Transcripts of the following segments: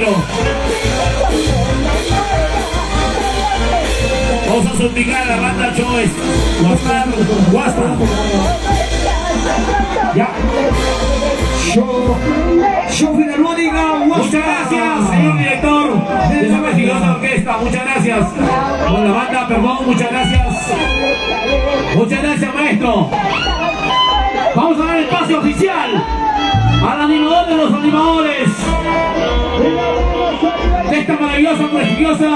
maestro. Vamos a suplicar a la banda Choes. Guasta. Ya. Show Filarmónica, Muchas gracias, señor director de esa prestigiosa orquesta. Muchas gracias. Con la banda, perdón, muchas gracias. Muchas gracias, maestro. Vamos a dar el pase oficial al animador de los animadores de esta maravillosa, prestigiosa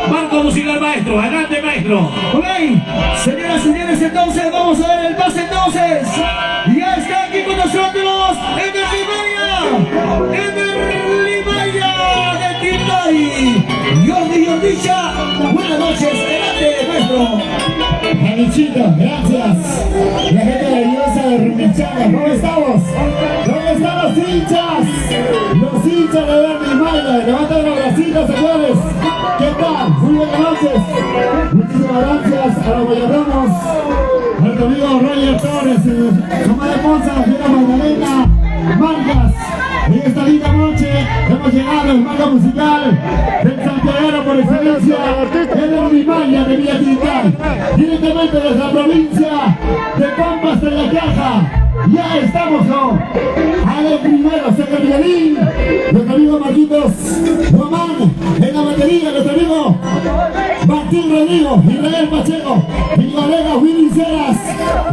marco musical, maestro. Adelante, maestro. Ok, señoras y señores, entonces vamos a dar el pase entonces. Ya está aquí con nosotros Eder Limaya de Tintay. Jordi Jordicha, buenas noches, adelante, maestro. Janichito, gracias. La gente maravillosa de Rumichaca, ¿cómo estamos? ¿Dónde están los hinchas? Los hinchas de Eder Limaya, levanten los bracitos, señores. ¿Qué tal? Muy buenas noches. Muchísimas gracias a los mayordomos, a nuestro amigo Roger Torres, Tomás de Ponza, la señora Magdalena Vargas. En esta linda noche hemos llegado al marco musical del santiaguero por excelencia, Eder Limaya de Villa Tintay, directamente desde la provincia de Pampas de la Caja. Ya estamos con Ale Primero, en el violín, nuestro amigo Marquitos Román en la batería, nuestro amigo Martín Rodrigo, Israel Pacheco, mi colega Willy Ceras.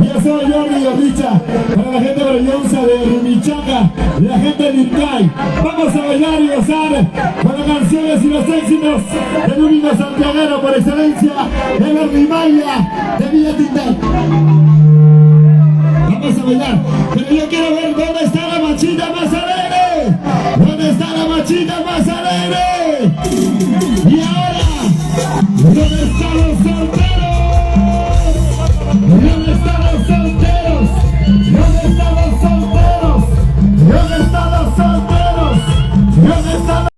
Yo soy Jordi Gordicha, para la gente maravillosa de Rumichaca, la gente de Tintay. Vamos a bailar y gozar con las canciones y los éxitos del único santiaguero por excelencia, Eder Limaya de Villa Tintay. Vamos a bailar, pero yo quiero ver dónde está la machita más alegre. ¿Dónde está la machita más alegre? Y ahora, ¿dónde están los solteros? ¿Dónde están los solteros? ¿Dónde están los solteros? ¿Dónde están los solteros? ¿Dónde están los...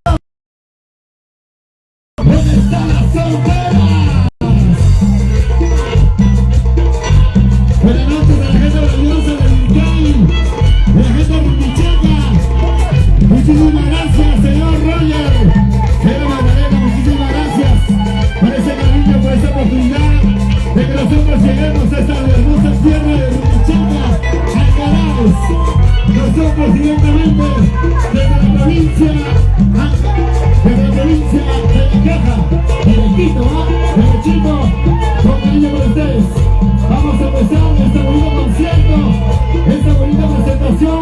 ¿Dónde están las solteras? Buenas noches a la gente maravillosa de Tintay, de la gente de Rumichaca. Muchísimas gracias, señor Roger. Señora Magdalena, muchísimas gracias por ese cariño, por esa oportunidad de que nosotros lleguemos a esta hermosa tierra de Rumichaca, Alcaraos. Nosotros directamente desde la provincia de La Caja, directito, derechito, con cariño por ustedes. Vamos a empezar este bonito concierto, esta bonita presentación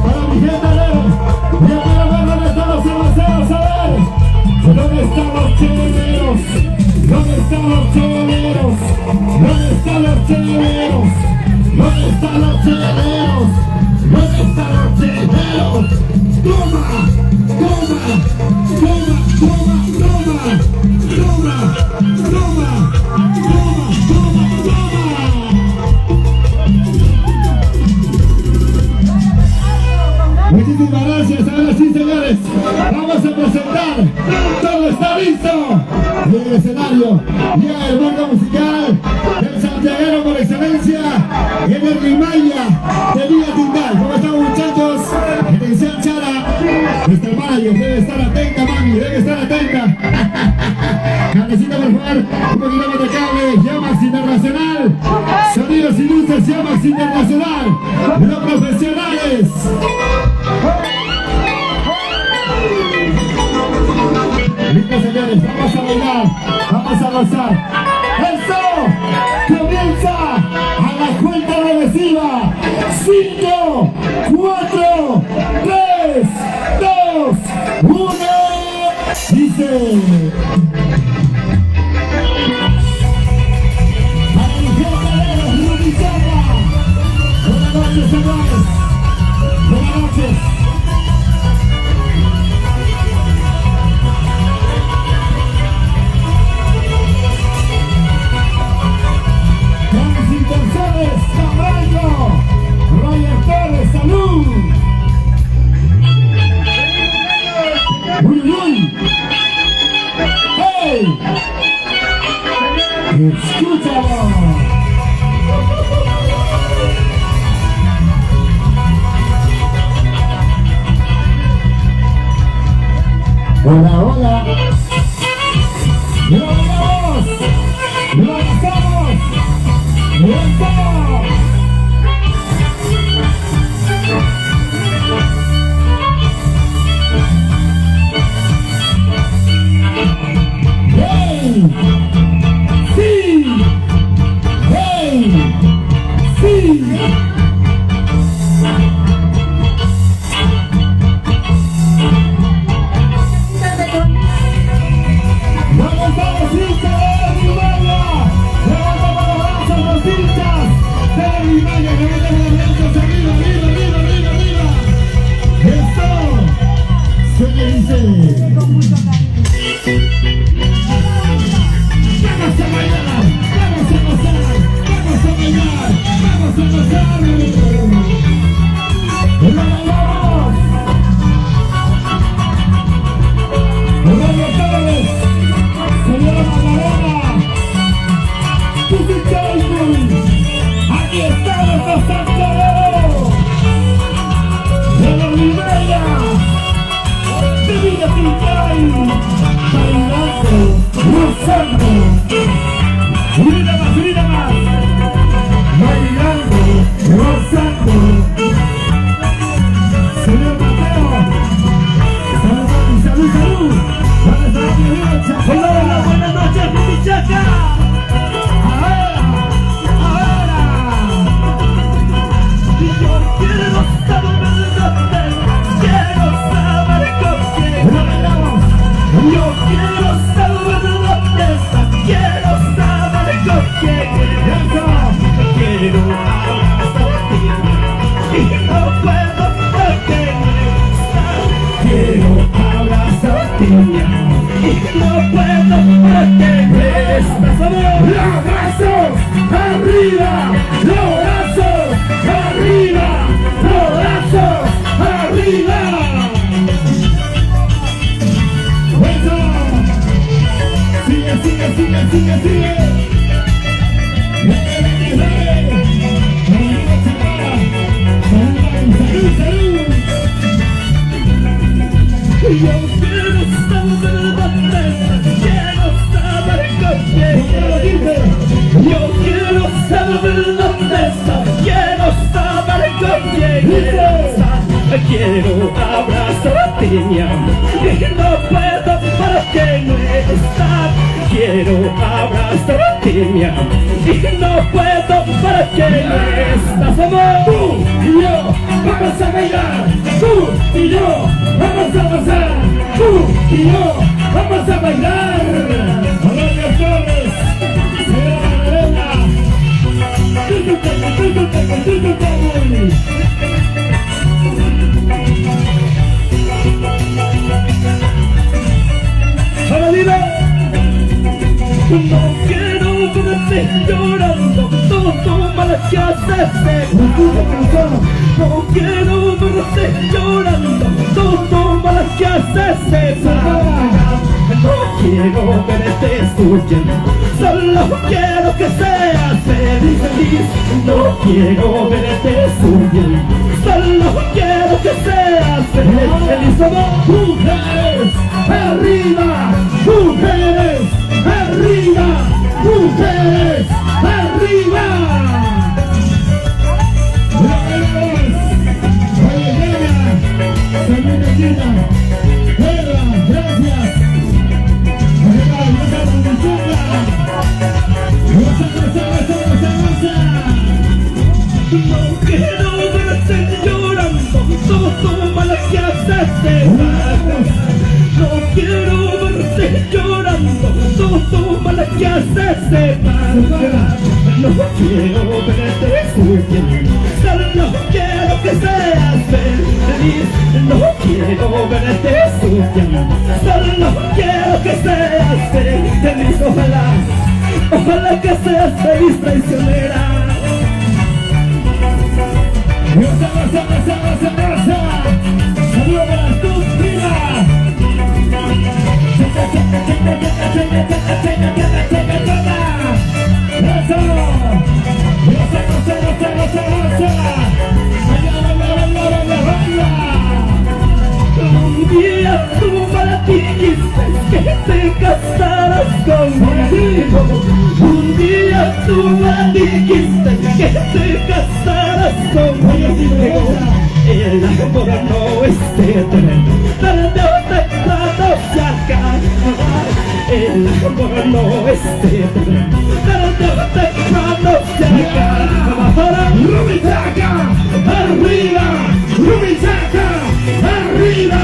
para mi gente alegre. Yo quiero ver dónde están los cerveceros, a ver. ¿Dónde están los cheleros? ¿Dónde están los cheleros? ¿Dónde están los cheleros? ¿Dónde están los cheleros? ¿Dónde están los cheleros? ¡Toma! ¡Toma! ¡Toma! ¡Toma! ¡Toma! ¡Toma! ¡Toma! ¡Toma! Muchísimas gracias, ahora sí, señores, vamos a presentar, todo está listo en el escenario, ya el marco musical del santiaguero por excelencia, Eder Limaya de Villa Tintay. ¿Cómo están, muchachos? Atención, Chara, nuestra manager debe estar atenta, mami, debe estar atenta. Cabecita, por favor, un poquito más de cable, Llamax Internacional, sonidos y luces, Llamax Internacional, los profesionales. Listo, señores, vamos a bailar, vamos a gozar. ¡Eso! Comienza a la cuenta regresiva. 5, 4, 3, 2, 1. Dice... Buenas noches, señores. Buenas noches. Transitaciones, Camargo, Roger Torres, salud. Uy, uy. ¡Hey! Escúchalo. Hola, hola. ¡Lo bailamos! ¡Lo abrazamos! ¡Eso! ¡Hey! ¡Sí! ¡Hey! ¡Sí! ¡Vamos a los hinchas de Limaya! ¡Levanta para los brazos los hinchas de Limaya! ¡Levanta los brazos arriba, arriba, arriba, arriba, arriba! ¡Eso! ¡Se le dice! ¡Con mucho cariño! ¡Vamos a bailar! ¡Vamos a gozar! ¡Vamos a bailar! ¡Vamos a gozar! ¡Lo bailamos! ¡Horario Torres! ¡Señora Magdalena! ¡Tuti Cayman! ¡Aquí estamos los Santos! ¡De la Ribera! ¡De Villa Tintay! ¡Bailando! ¡Gozando! ¡Unida más, unida más! ¡Bailando! ¡Gozando! ¡Señor Mateo! ¡Salud, salud, salud! ¿Dónde está la derecha? ¡Hola, buenas noches, Pichaca! ¡Ahora! ¡Ahora! Yo quiero saber dónde, quiero saber con quién. ¡Lo bailamos! Yo quiero saber dónde está, quiero saber con quién. Quiero abrazarte y no puedo porque no está. Quiero abrazarte y no puedo porque no estás. ¡Los brazos arriba! ¡Los brazos arriba! ¡Los brazos arriba! ¡Eso! ¡Sigue, sigue, sigue, sigue, sigue! ¡Dale, dale, dale! ¡Salud, salud! Yo quiero saber dónde estás, quiero saber con quién. Yo quiero saber dónde estás, quiero saber con quién estás. Quiero abrazarte, mi amor, y no puedo porque no estás. Quiero abrazarte, mi amor, y no puedo porque no estás. Amor, tú y yo vamos a bailar, tú y yo vamos a pasar, tú y yo vamos a bailar. Horario Torres, señora Magdalena, ahora dile. No quiero verte llorando, todo mal que haces. No quiero verte llorando, todo mal que haces. No quiero verte sufriendo, solo quiero que seas feliz, feliz. No quiero verte sufriendo, solo quiero que seas feliz, feliz. Mujeres arriba, mujeres arriba, mujeres arriba. Gracias. No quiero verte llorando, todo mal que haces. No quiero verte llorando, todo mal que haces. No quiero verte sufriendo, solo quiero que seas feliz. No quiero verte sufriendo, solo quiero que seas feliz. Ojalá, ojalá que seas feliz, traicionera. Saludos para tus primas. Un día tuvo para ti. que te casarás conmigo. Un día tú me dijiste que te casarás conmigo. El amor no es eterno, tarde o temprano se acaba. El amor no es eterno, tarde o temprano se acaba. Rumichaca, arriba, Rumichaca, arriba,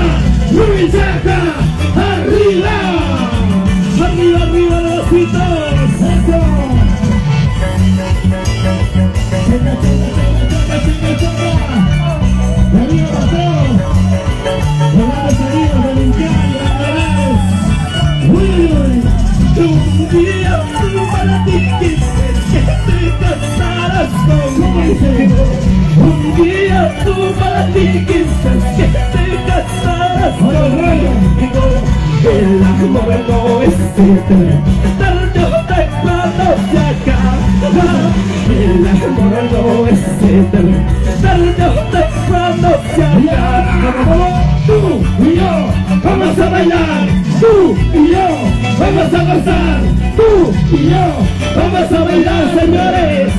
Rumichaca, arriba. Arriba, arriba los pitos. Eso. Checa, checa, checa, checa, checa, checa. De arriba para todos. Volando arriba, dominicana, uy, uy. Un día tú me dijiste que te casarás conmigo. Un día tú me dijiste que te casarás conmigo. El amor no es eterno, tarde o temprano se acaba. El amor no es eterno, tarde o temprano se acaba. Tú y yo vamos a bailar, tú y yo vamos a gozar, tú y yo vamos a bailar, señores.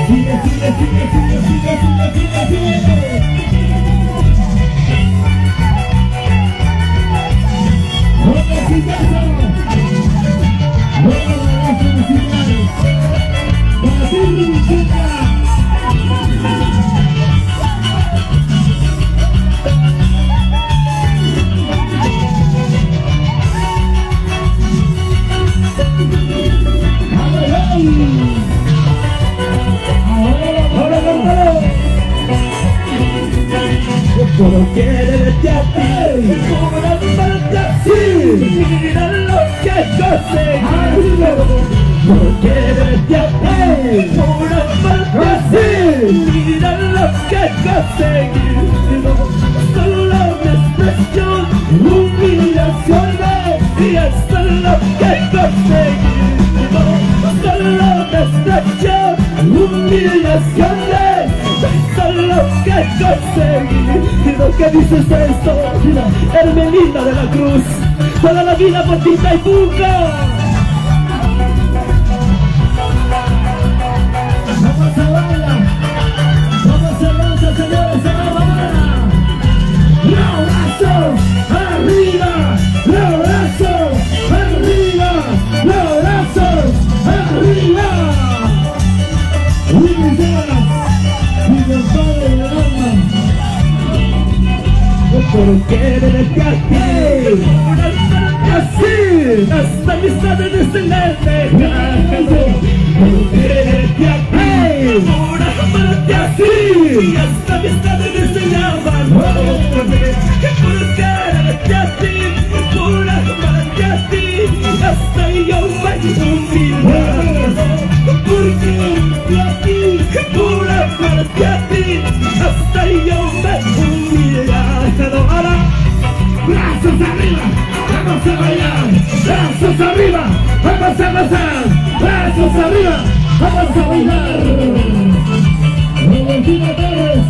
Sigue, sigue, sigue, sigue, sigue, sigue, sigue, sigue. Porque deberte a ti, por amarte así, mira lo que conseguí. Porque deberte a ti, por amarte así, mira lo que conseguí. Solo desprecio, humillaciones, y eso es lo que conseguí. Solo desprecio, humillaciones, eso es lo que conseguí. Y lo que dices esto, Hermelina de la Cruz, toda la vida por ti y Puca. Vamos a bailar, vamos a danzar, señores, a la bala. Los brazos arriba, los brazos arriba, los brazos arriba. Y mis dedos, mi compadre del alma. Porque deberte a ti, por amarte así, hasta amistades desde el lejano. Porque deberte a ti, por amarte así, hasta amistades desde el lejano. Porque deberte a ti, por amarte así, hasta yo me humillo. Porque deberte a ti, por amarte así, hasta yo me humillo. Ahora, Brazos arriba, vamos a bailar. Brazos arriba, vamos a gozar. Brazos arriba, vamos a bailar. Robertina Torres.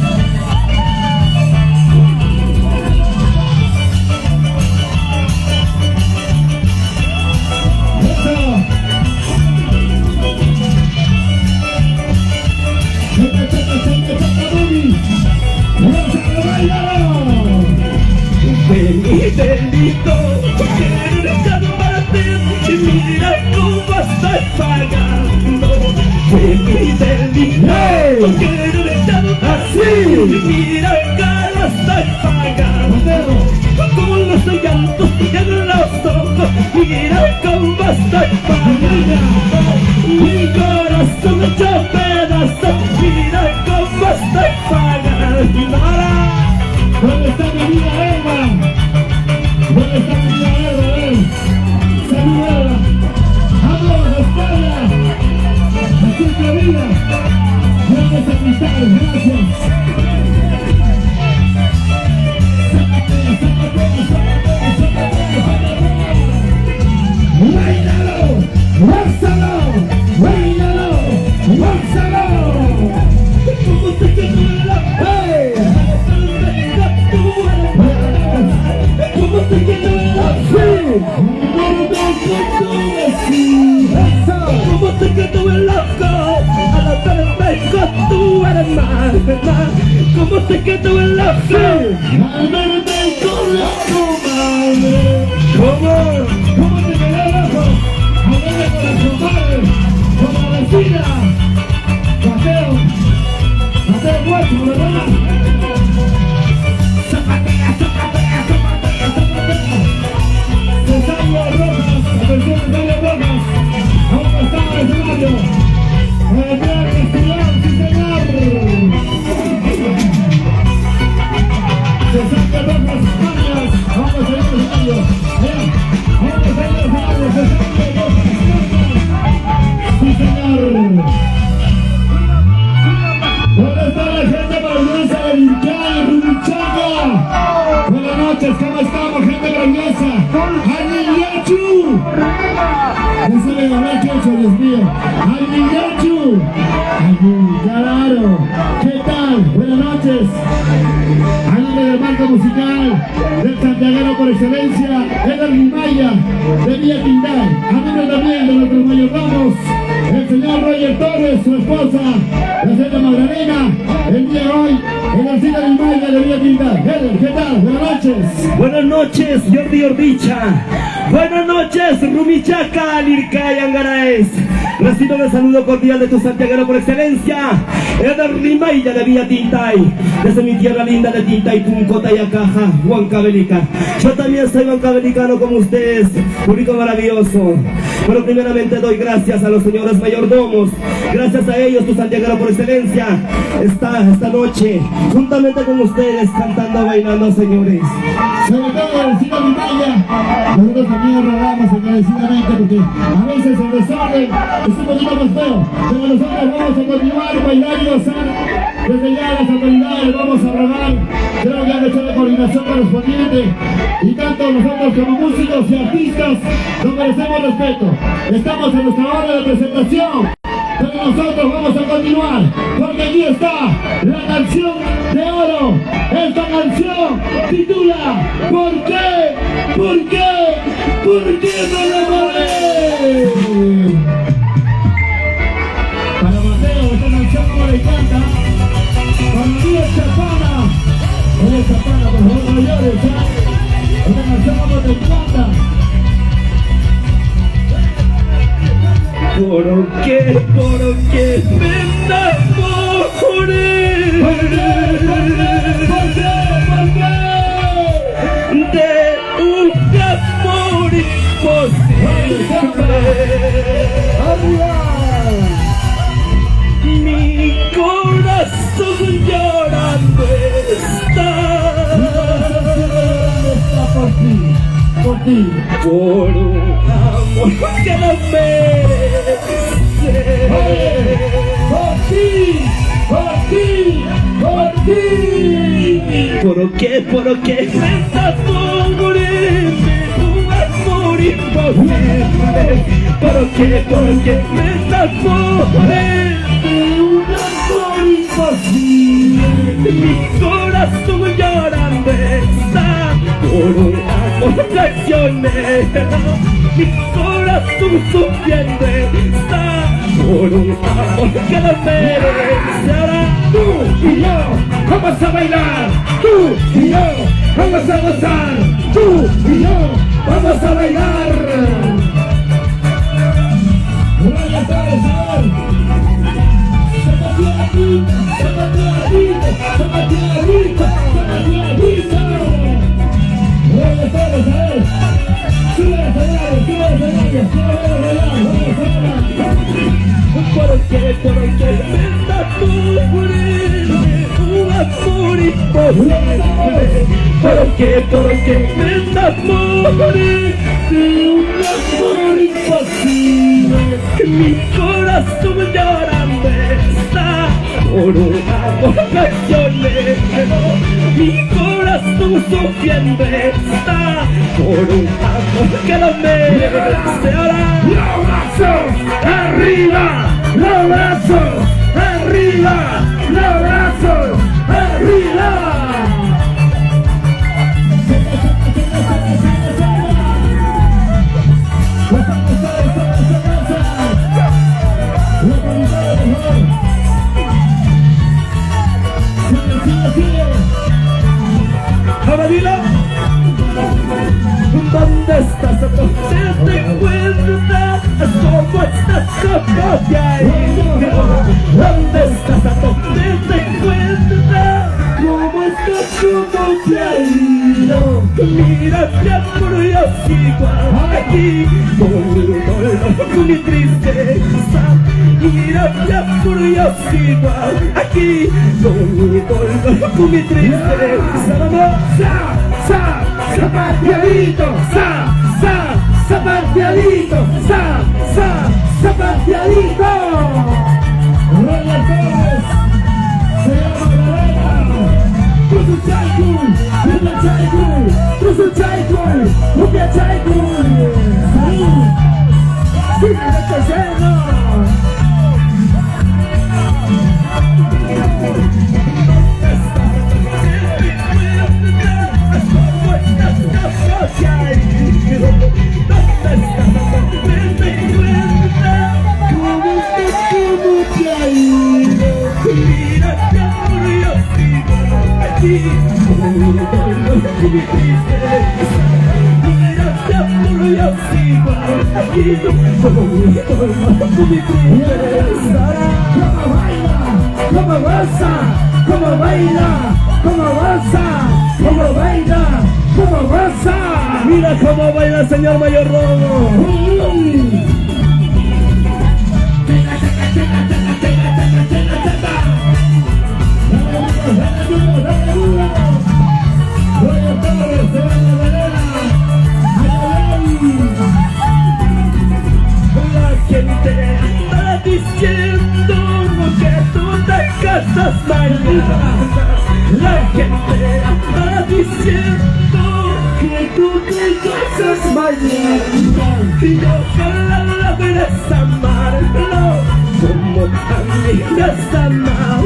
Eso. Checa, checa, checa, checa, Bobby. Vamos a bailar. delito, quiero dejarlo para ti y mira cómo estoy pagando. Fue mi delito, quiero dejarlo así y mira cómo estoy pagando. Como los llantos en los ojos, mira cómo estoy pagando. Mi corazón hecho pedazos, mira cómo estoy pagando. ¿Dónde está mi amiga Eva? ¿Dónde está mi amiga Eva? Saludala. Habla de España. Así es la vida. Grandes amistades, gracias. Sácate, sácate, sácate, sácate, sácate. ¡Bailalo! ¡Gózalo! ¡Bailalo! ¿Cómo te quedó en la fe? Al verte con tu madre. ¿Cómo te quedó el ojo? Al verte con la compadre, con la vecina. Mateo Guacho, ¿verdad? Zapatea. Cesario Rojas, atención Cesario Rojas. Aún no estaba en el escenario. El gran Castellán, sí señor. Cesario Rojas, Españas. Vamos a ir al escenario. Vamos a ir al escenario. Cesario Rojas, Españas. Sí señor. ¿Dónde está la gente maravillosa de Lincay, Rumichaca? Buenas noches, ¿cómo estamos, gente maravillosa? ¡Anillachu! No se le ganó el chocho, Dios mío. ¡Anillachu! ¡Claro! ¿Qué tal? Buenas noches. A nombre del marco musical del santiaguero por excelencia, Eder Limaya, de Villa Tindal. A nombre también de nuestros mayordomos, el señor Roger Torres, su esposa, la señora Magdalena, el día de hoy, en el cine Limaya de Villa Tindal. Eder, ¿qué tal? Buenas noches. Buenas noches, Jordi Ordicha. Buenas noches, Rumichaca, Lincay, Angaraes. Recibo el saludo cordial de tu santiaguero por excelencia, Eder Limaya de Villa Tintay, desde mi tierra linda de Tintay, Punco, Tayacaja, Huancavelica. Yo también soy huancavelicano como ustedes, público maravilloso. Pero primeramente doy gracias a los señores mayordomos, gracias a ellos tu santiaguero por excelencia está esta noche, juntamente con ustedes, cantando, bailando, señores. Sobre todo el cine Limaya, nosotros también rogamos encarecidamente porque a veces el desorden es un poquito más feo, pero nosotros vamos a continuar, bailar y gozar. Desde ya las autoridades vamos a rogar, creo que han hecho la coordinación correspondiente y tanto nosotros como músicos y artistas nos merecemos respeto. Estamos en nuestra hora de presentación, pero nosotros vamos a continuar porque aquí está la canción de oro. Esta canción titula ¿Por qué? ¿Por qué? ¿Por qué no la moré? Para Mateo, esta canción como le encanta. Para Díaz Chapana. Oye Chapana, por favor no llores, ¿eh? Esta canción como te encanta. ¿Por qué me enamoré? ¿Por qué? De un amor imposible. Mi corazón llorando está. Por ti. Por un amor que no merece. Por ti. ¿Por qué me enamoré de un amor imposible? ¿Por qué me enamoré de un amor imposible? Mi corazón llorando está por un amor traicionero. Mi corazón sufriendo está por un amor que no merece. Ahora tú y yo vamos a bailar, tú y yo vamos a gozar, tú y yo vamos a bailar. ¿Por qué me enamoré de un amor imposible? ¿Por qué me enamoré de un amor imposible? Mi corazón llorando está por un amor traicionero. Mi corazón sufriendo está por un amor que no merece. Ahora los brazos arriba, los brazos arriba, los brazos arriba. ¿dónde te encuentras? ¿Cómo estás? ¿Cómo te ha ido? ¿Dónde estás? ¿A dónde te encuentras? ¿Cómo estás? ¿Cómo te ha ido? Mira, mi amor, yo sigo aquí con mi tristeza. Mira, mi amor, yo sigo aquí con mi tristeza. Vamos, zapateadito, zapateadito, zapateadito. Roger Torres, se llama Lorena. Proszę czajkuj, lubię czajkuj, proszę czajkuj, lubię czajkuj. Sigue de tercero. Como goza, como baila, como goza, como baila, como goza. Mira cómo baila el señor Mayordomo. Roger Torres, se llama Lorena. La gente anda diciendo que tú te casas mañana. La gente anda diciendo que tú te casas mañana. Y ojalá la verás amarlo como a mí me has amado.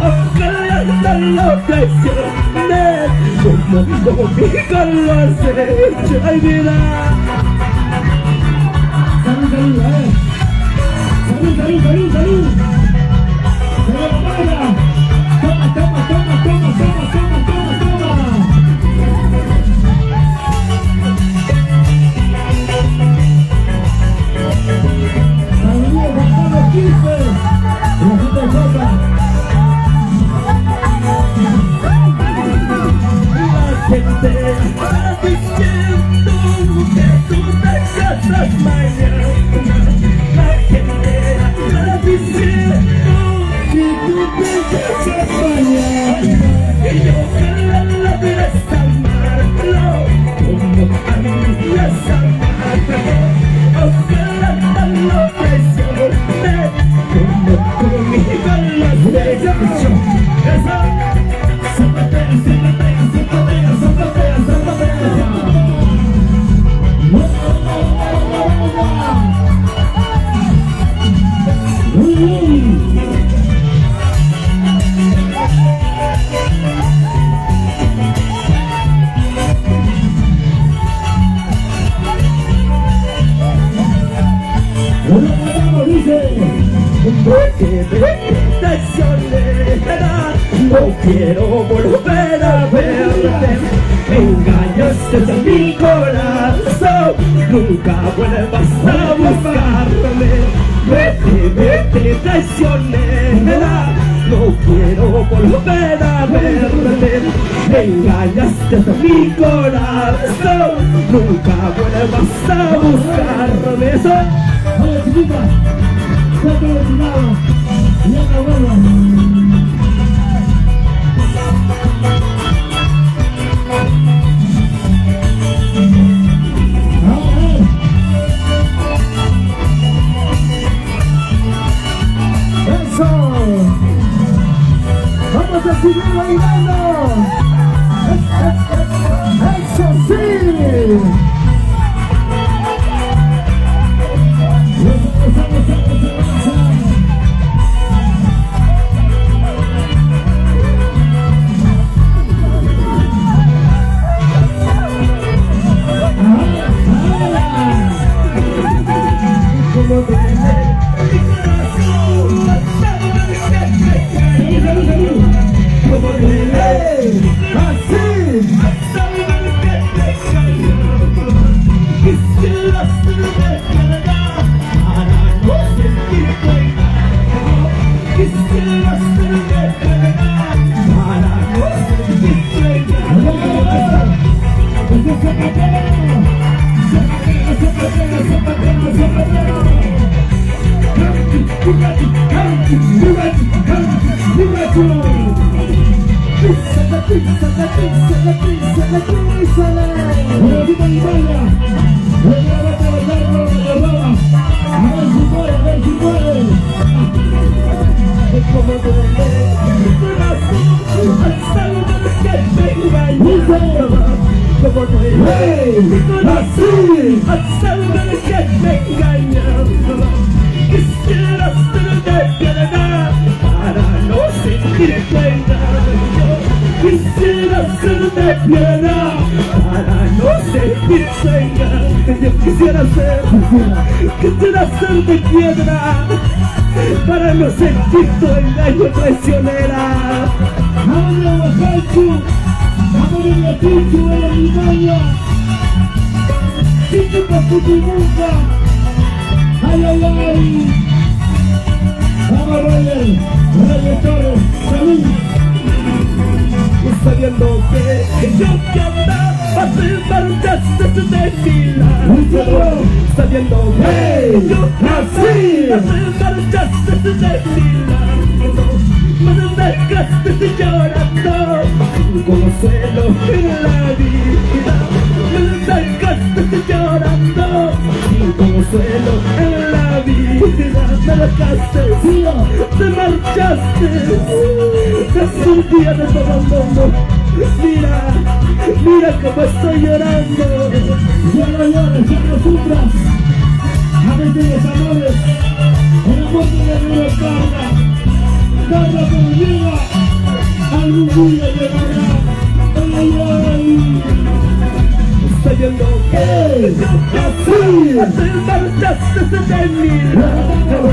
Ojalá no lo traiciones como conmigo lo has hecho. Ay, mira. Salud. Se lo baila. Toma. Saludos a Carlos Quispe. Y la gente de Jota. La gente está diciendo que tú te casas mañana. La gente está diciendo que tú te casas mañana. Y ojalá la verás amarlo como a mí me has amado. Ojalá no lo traiciones como conmigo lo has hecho. Zapatea. No quiero volver a verte, engañaste a mi corazón, nunca vuelvas a buscarme. Vete, traicionera, no quiero volver a verte, engañaste a mi corazón, nunca vuelvas a buscarme. Oye, chiquita, saca de tu lado y acabamos. Vamos a seguir bailando. Eso sí. Quisiera ser de piedad para no sentir pena. Quisiera ser de piedad para no sentir pena. Yo quisiera ser de piedra para no sentir tu engaño traicionera. Ahora Bajachu, ahora Bajachu era mi maya. Chico Papuchimuca. Ay, ay, ay. Vamos, Roger Torres, salud. Sabiendo que yo que andaba te marchaste de mi lado. Sabiendo que yo nací, te marchaste de mi lado. Me dejaste llorando como suelo en la vida. Me dejaste llorando como suelo en la vida. Me dejaste, te marchaste. Es un día de tu abandono. Mira, mira cómo estoy llorando. Ya no llores, ya no sufras. A veces amores, el amor de la vida carga. Carga con vida, algún día llegará. Ay, ay, ay. Sabiendo que yo nací, te marchaste de mi lado.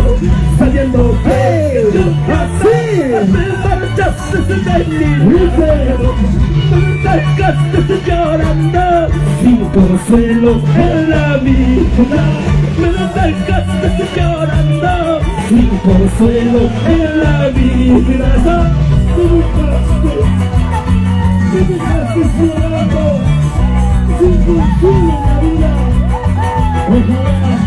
Sabiendo que yo nací, te marchaste de mi lado. Me dejaste llorando sin consuelo en la vida. Me dejaste llorando sin consuelo en la vida. Me dejaste llorando. Sin consuelo en la vida. Ojalá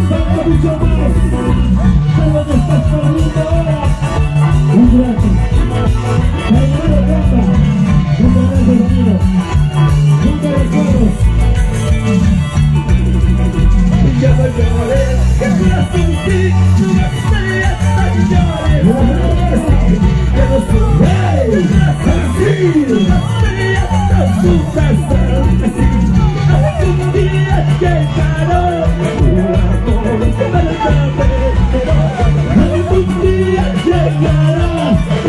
salga mucho más de lo que estás perdiendo ahora. Un rato. Hermano Capa, nunca más dormido. Nunca recuerdos. Ya no llores, que no sin ti no me estaría tan llores. Ya no sufres, no estaría tan sufras. Algún día llegará un amor verdadero. Algún día llegará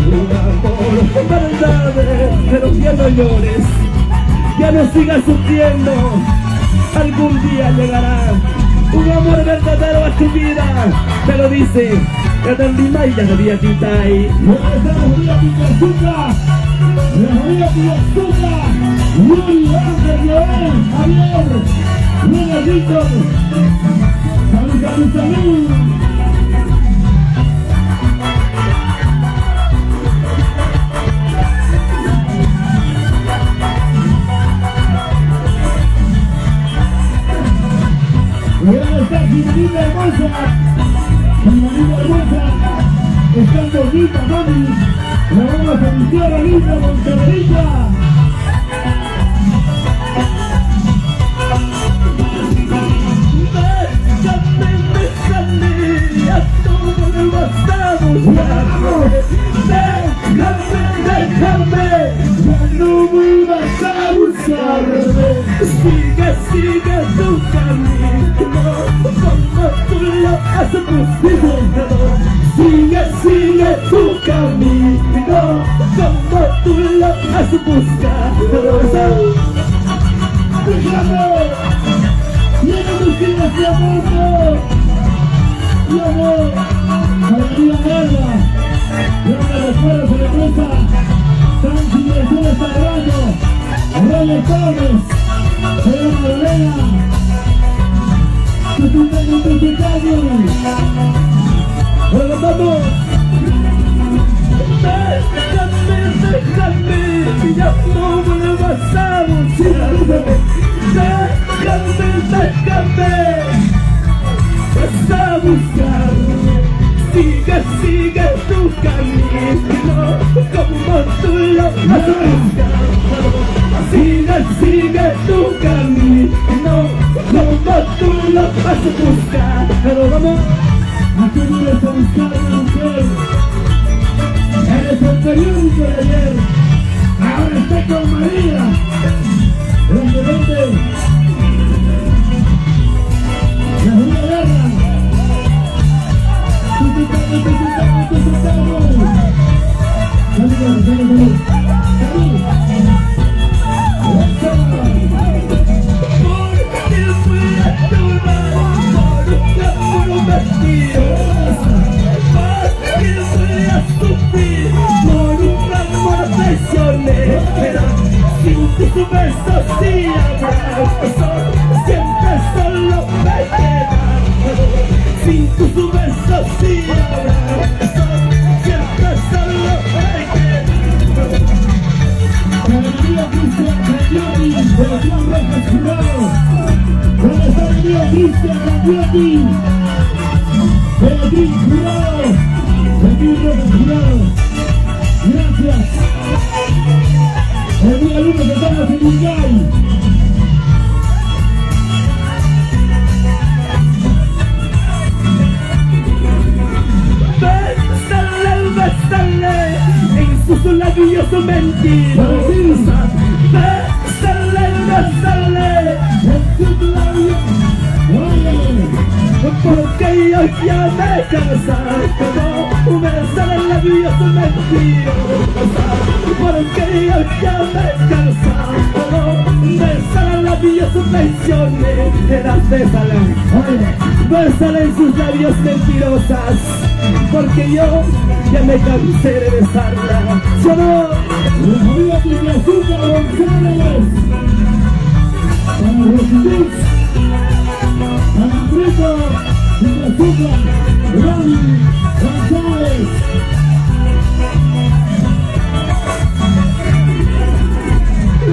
un amor verdadero. Ya no llores, ya no sigas sufriendo. Algún día llegará un amor verdadero a tu vida. Te lo dice el Limaya de Viatitay. La familia Picazuca, la familia Picazuca, Yuri, Ángel, Joel, Javier, Luis, salud, salud, salud. Y ahora está Jimenita Hermosa, Jimenita Hermosa, está bonita, mami, la vamos a felicitar a Linda Monterrilla. Déjame, a todo me vas a buscar. Déjame, Ya no vuelvas a buscarme. sigue tu camino, como tú lo has buscado. Sigue tu camino, como tú lo has buscado. Déjame, llena tus vidas de amor, mi amor, alegría verla, y ahora recuerda su empresa, Santi Mercedes Sagrado, Roger Torres, Pedro Magdalena, Dani. Ahora vamos. Déjame, que ya no vuelvas a buscarme. Déjame, vas a buscarme. Sigue tu camino, como tú lo has buscado. Sigue tu camino, como tú lo has buscado. Vamos, ¿a qué vienes a buscar, mujer? Eres el periódico de ayer, ahora está con María. Vente, la Julia Guerra. Sin tu beso sí habrá siempre solo me queda. Sin tu beso sí habrá siempre solo me queda. María Cristian Ragliotti, de los Clan Rojas Jurado. ¿Dónde está María Cristian Ragliotti? Beatriz Jurado, Beatriz Rojas Jurado. Gracias. El día lunes estamos en Uruguay. Bésale, en sus labios mentirosa. Bésale, en sus labios. Porque yo ya me he cansado, besar en labios mentirosa. Porque yo ya me he cansado, besar en labios traicioneras. Bésala en sus labios mentirosas. Porque yo ya me cansé de besarla. ¿Sí o no? La familia Triple Azúcar González. Para recibir Alfredo Triple Azúcar Ronnie González.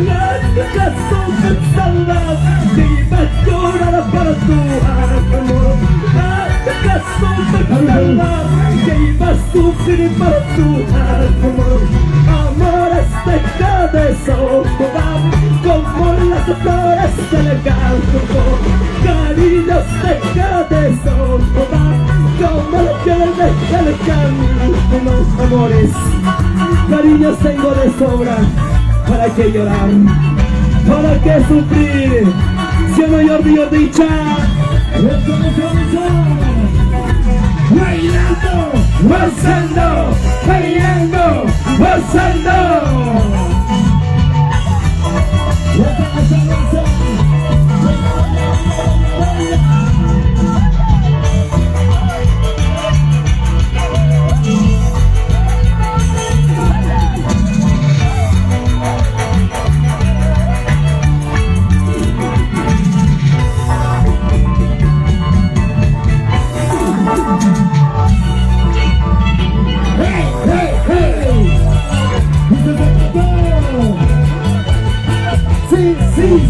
La casa pensaba que iba a llorar para tu amor. La casa pensaba que iba a sufrir para tu amor. Amores de soledad, como las flores del campo. Cariños de soledad, como las flores del campo. Amores, cariños tengo de sobra. ¿Para qué llorar? ¿Para qué sufrir? Si no yo río dicha. Bailando, gozando, bailando, gozando.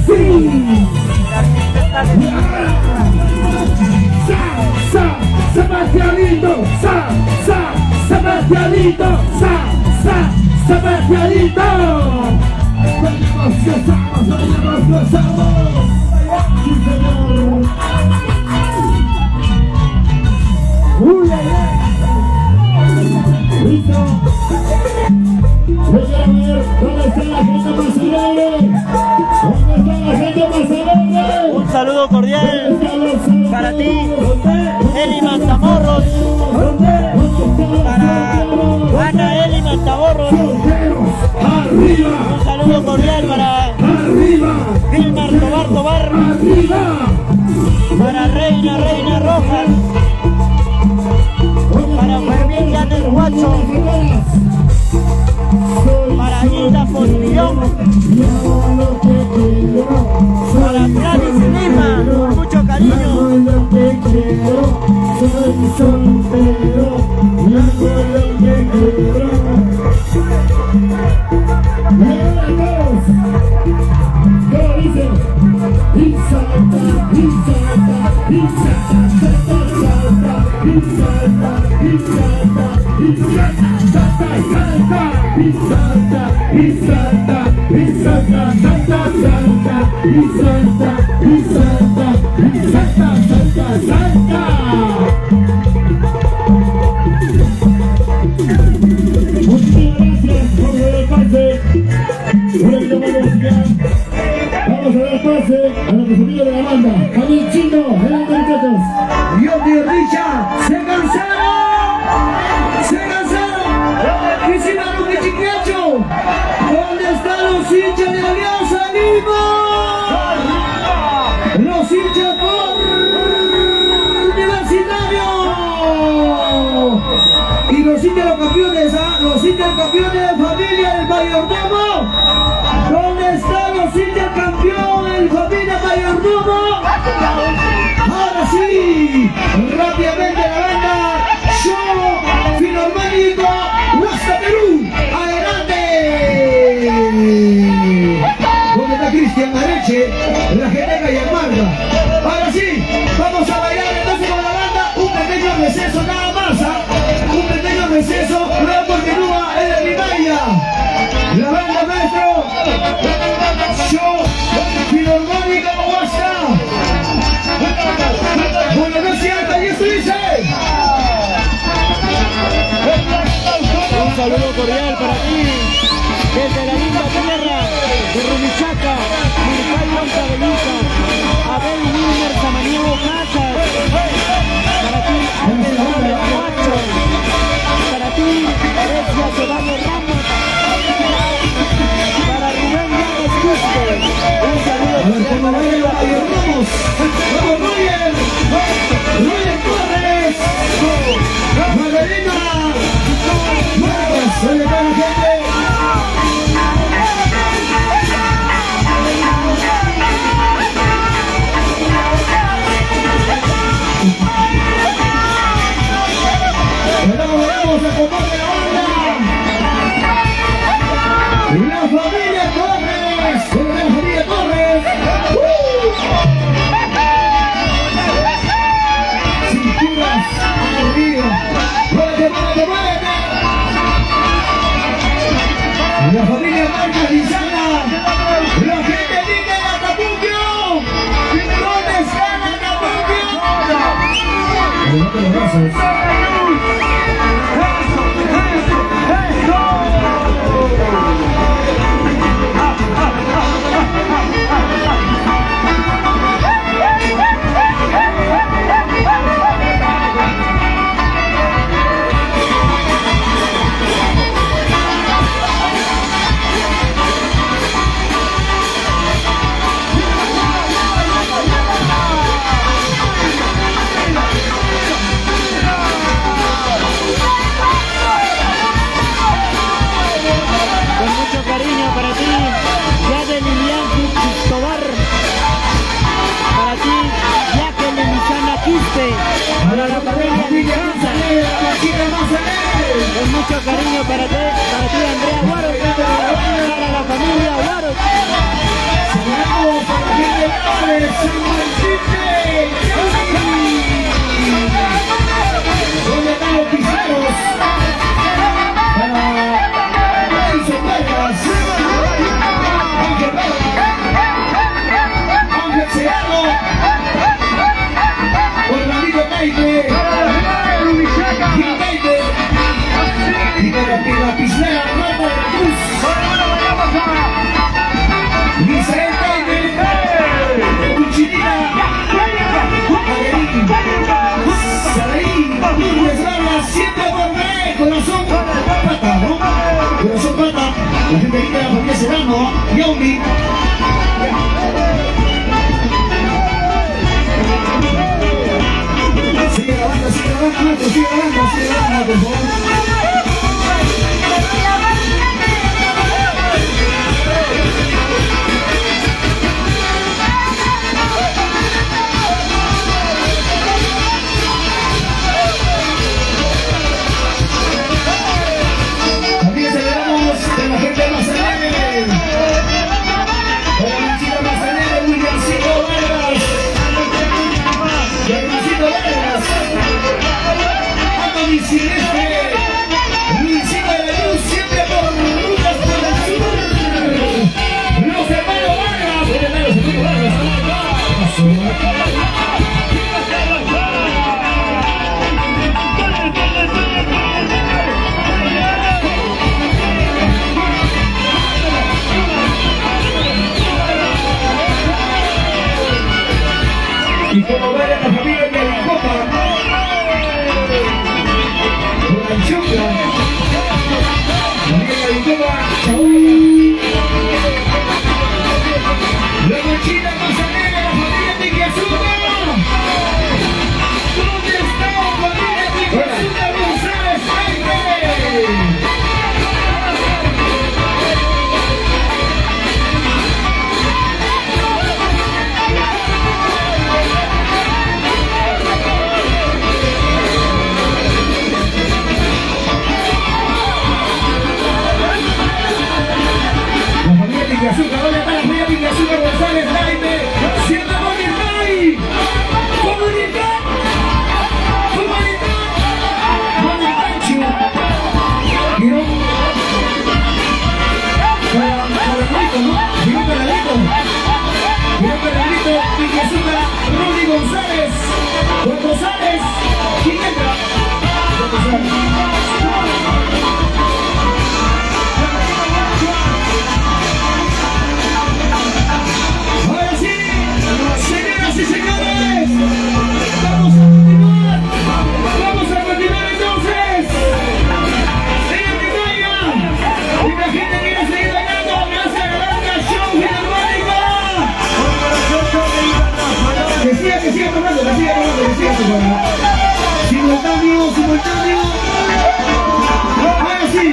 Sí. Sebastianito, Sebastianito, Sebastianito. Bailamos, gozamos. Sí, señor. Listo. Voy a ver dónde está la gente más alegre. ¿Dónde está la gente más alegre? Un saludo cordial para ti, Eli Matamoros, para Ana Eli Matamoros. Un saludo cordial para Vilmar Tobar, para Reina Rojas, para Fermín Yanes Guacho, para Hilda Postillón, para Gladys Lima, con mucho cariño. Vamos a dar pase a nuestros amigos de la banda. Javier Chino, adelante muchachos. Johnny Richard, se cansaron, se cansaron. Hicieron un pichiquecho. ¿Dónde están los hinchas de Alianza Lima? Los hinchas por Universitario. Y los hinchas de los campeones, los hinchas campeones de familia del mayordomo. ¿Dónde están los hinchas campeones del familia mayordomo? Ahora sí, rápidamente la banda Show Filarmónico Huasta Perú, adelante. ¿Dónde está Cristian Areche? La Geneca y Amarga. Ahora sí, vamos a bailar entonces con la banda, un pequeño receso nada más, un pequeño receso, luego continúa el Rimaya. La banda maestro Show Filarmónico Huasta. Bueno, no es cierto, y esto dice. Un saludo cordial para ti, desde la linda tierra de Rumichaca, Mircay Huanca Beluca, Abel Wilmer Samaniego Casas, para ti, Ángel Gómez Macho, para ti, Arecia Ceballos Ramos, para Rubén Llanes Quispe, un saludo cordial para ti. Vamos, vamos, Roger Torres, Magdalena, Marcos, oye, toda la gente. Vamos a compartir la banda. La familia Torres, con la familia Torres. Cinturas arriba. Muévete, muévete, muévete. La familia Marcos Lizana. La gente linda de Acapulco. ¿Dónde está Acapulco? Levanta los brazos. Con mucho cariño para ti Andrea Guaro, para la familia Guaro. Saludamos a la gente de San Martín. ¿Dónde están los piseros? Para Nelson Vargas, Ángel Vargas, Ángel Serrano, Orlandito Taite, Gil Taite, y de la piscina Marta de la Cruz, Misael Taite, Cuchinita, Adelín, Saraí, Lourdes Vargas, siempre por ver, corazón pata, ¿no? Corazón pata, la gente linda de la familia Serrano, Yomi. Sigue la banda, sigue la banda, sigue la banda, sigue la banda, por favor. También celebramos de la gente de Mazatlán. ver a la familia de Alicopa. Con la chocla. La familia de Alicopa. La mochila Manzanera, la familia de Quiazuca. ¿Dónde está la familia de Quiazuca González? Azúcar, ¿dónde está la familia de Azúcar González? Jaime, ¡Cierta Comunidad! ¡Comunidad! ¡Comunidad! ¡Comunidad! ¿Vieron? Caladito, ¿no? ¿Vieron Caladito? ¿Vieron Caladito? Y Azúcar, Rudy González. Juan González. ¿Quién entra? Juan González. Señoras y señores, vamos a continuar entonces. Señor que caiga, y la gente quiere seguir bailando, me hace agarrar show filarmónica. Que siga tomando, que siga tomando. Simultáneo. Ahora sí,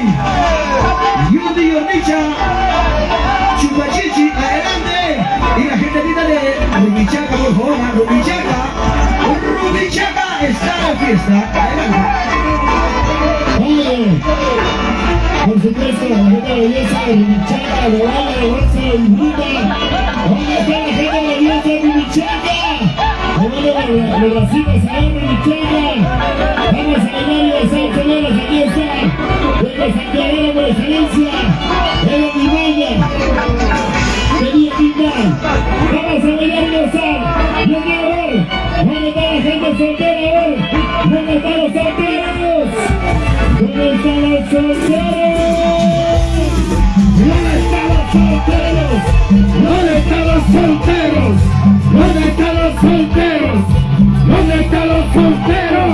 Yundi Yornicha, Chupachichi, adelante. Y la gente grita de Rumichaca, por favor, Rumichaca está en la fiesta. Adelante. Por supuesto, la gente de belleza de Rumichaca, lo baila, lo goza, lo disfruta. ¿Dónde está la gente de belleza de Rumichaca? Tomando los racitos a la Rumichaca. Vamos a bailar y besar, señoras, aquí está. Desde Santiago por excelencia, el Omibaya. Quería pintar, vamos a bailar y gozar. Yo quiero ver, ¿dónde está la gente soltera? A ver, ¿dónde están los solteros? ¿Dónde están los solteros? ¿Dónde están los solteros? ¿Dónde están los solteros? ¿Dónde están los solteros? ¿Dónde están los solteros?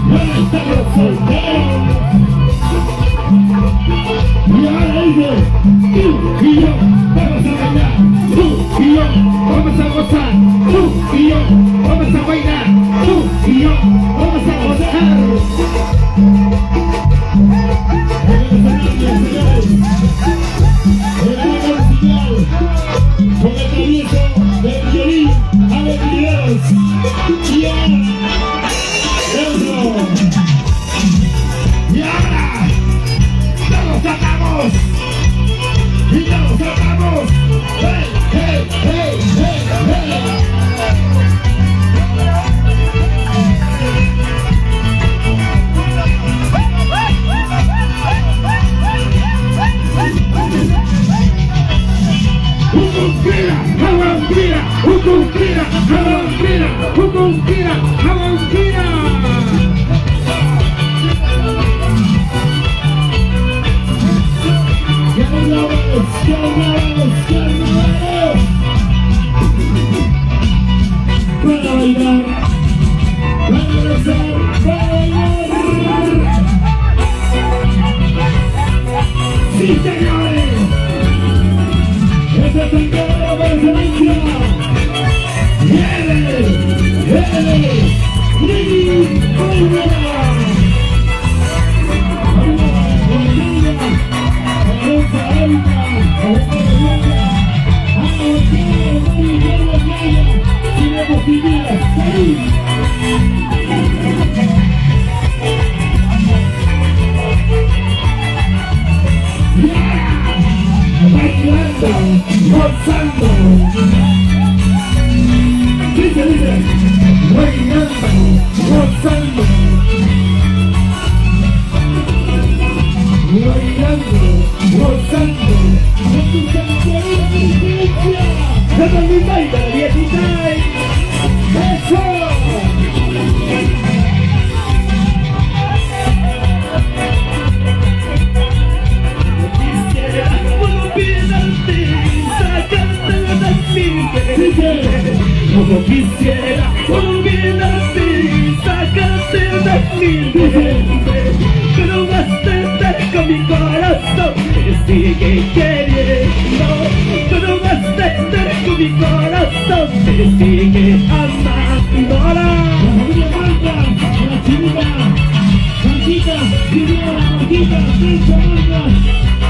¿Dónde están los solteros? Y ahora dice, tú y yo vamos a bailar, tú y yo vamos a gozar, tú y yo vamos a bailar, tú y yo vamos a gozar. Señores, el amor musical con el travieso del violín a los videos y ahora eso. Y ahora ¡todos saltamos! ¡Y todos saltamos! ¡Hey, hey, hey, hey, hey! Ya pero vas a estar con mi corazón, me sigue queriendo, pero vas a estar con mi corazón, me sigue amando. La familia Marcas, la chinita, Marquita, Silvia, Marquita, Pencha Marcas,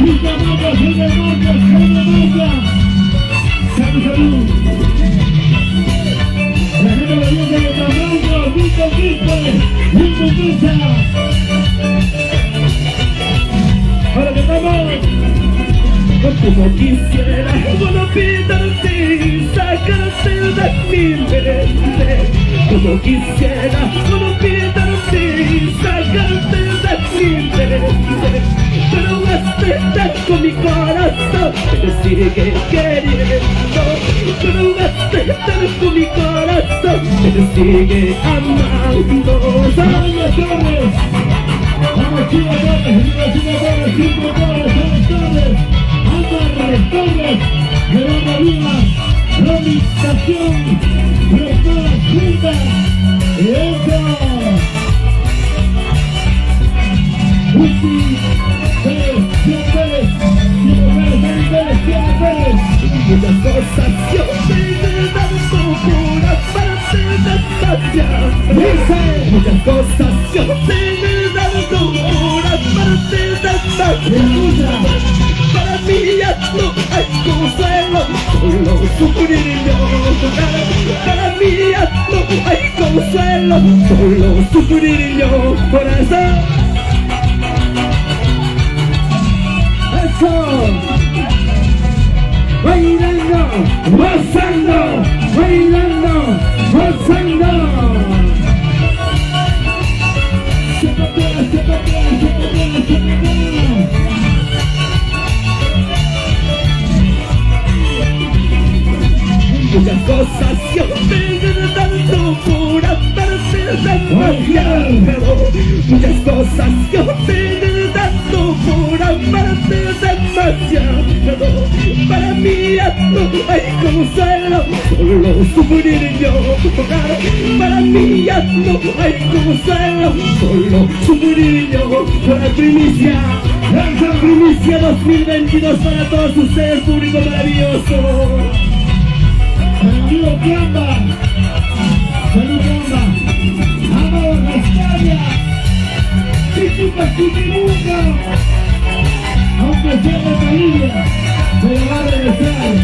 Lucha Marcas, Jaime Marcas, Jaime Marcas. Salud, salud. La gente de la Diosa de Tamranco, Vito Quispe, Vito Quispe. Ahora que estamos, como quisiera, bueno, pidarte, sacarte de mi mente. Como quisiera, bueno, pidarte, sacarte de mi mente. Pero vas a estar con mi corazón, me sigue queriendo. Pero vas a estar con mi corazón, me sigue amando. Vamos, Torres. Vamos, Chile Torres, Chile Torres, 5 Torres, Torres. Álvarez Torres, Gerardo Vivas, Romy Estación, Rectoras Juntas, eso. Wiki, Pérez, Diego Pérez, Diego Pérez, Dani Pérez, Diego Pérez. Muchas cosas yo te he dado puras para ser desgraciado. Muchas cosas yo te he dado puras para ser desgraciado. Para mí ya no hay consuelo, solo sufrir yo. Para mí ya no hay consuelo, solo sufrir yo. Corazón, Eso. Bailando, gozando, bailando, gozando. Se patea, se patea, se patea, se patea. muchas cosas yo te he dado puras para ser demasiado. Muchas cosas yo te he dado puras para ser demasiado. Para mí ya no hay consuelo, solo sufrir yo. Para mí ya no hay consuelo, solo sufrir yo. Por la primicia, lanza primicia 2022 para todos ustedes, público maravilloso. Amigo Gamba, salud Gamba, amor Rascaria, Chichipa Chichimuca, aunque sea de María, pero va a regresar.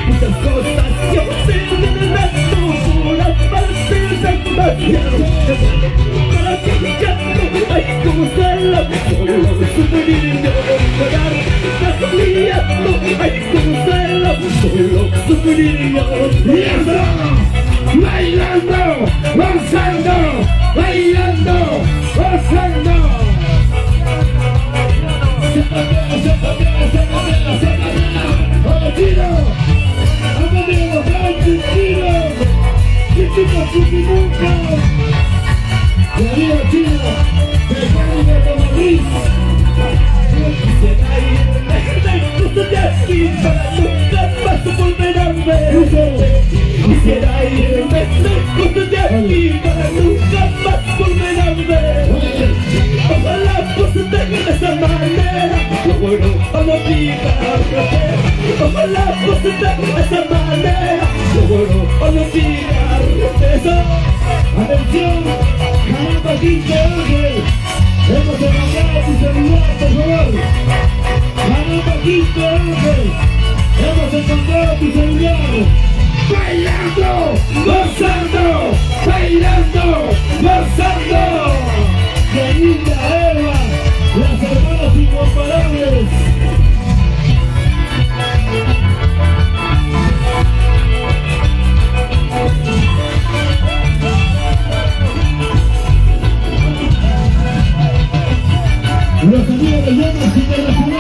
Muchas cosas yo te he dado para ser demasiado. Para ti ya no hay consuelo, solo sufrir yo. Para mí ya no hay consuelo, solo sufrir yo. Y eso, bailando, gozando, bailando, gozando. Se patea, se patea, se patea, se patea. ¡Hola, Chino! ¡Amigo, Francis, Chino! ¡Chichipa Chichimuca! ¡Y arriba, Chino! ¡Mecánica de Madrid! Quisiera irme lejos de aquí para nunca más volver a ver. Quisiera irme lejos de aquí para nunca más volver a ver. Ojalá pues de esa manera lo bueno a la vida. Ojalá pues de esa manera lo bueno a la vida. ¡Atención! ¡Caramba, Quinto Ángel! ¡Hemos encontrado tu celular, por favor! ¡Caramba, Quinto Ángel! ¡Hemos encontrado tu celular! ¡Bailando! ¡Gozando! ¡Bailando! ¡Gozando! ¡Qué linda Eva! ¡Las hermanas incomparables! Los amigos de Llamas Internacional.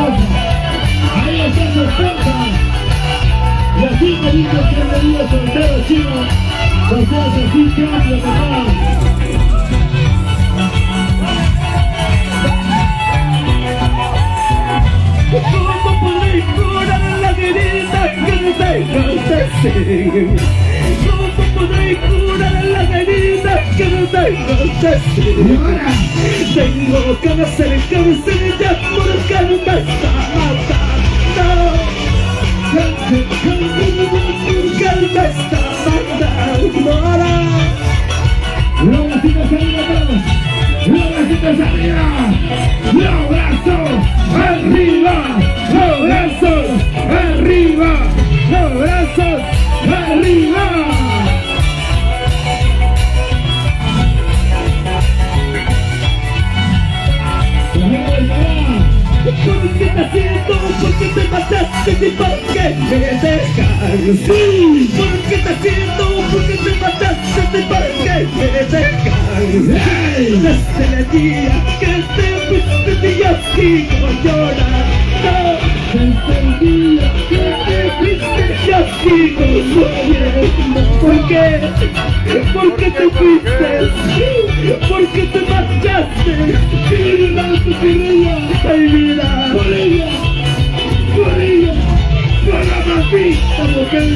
cosa. Ahí están los Pentas. Y así me dijo que han venido solteros chinos. Los hace así cambio, papá. ¿Cómo podré curar la herida que me dejas de seguir? ¿Cómo podré curar la herida que me dejas de seguir? Tengo que hacer ya porque me está matando. Que me está matando ahora. Los bracitos arriba todos. Los bracitos arriba. Los brazos arriba. Los brazos arriba. Los brazos arriba. ¿Por qué te siento? ¿Por qué te mataste? ¿Y por qué me dejas? Sí. ¿Por qué te siento? ¿Por qué te mataste? ¿Y por qué me dejas? Desde el día que te fuiste yo sigo llorando. Desde el día que te fuiste yo sigo sufriendo. ¿Por qué? ¿Por qué te fuiste? ¿Por qué te marchaste? Ay, mira, por ella, por la mamita, mujer.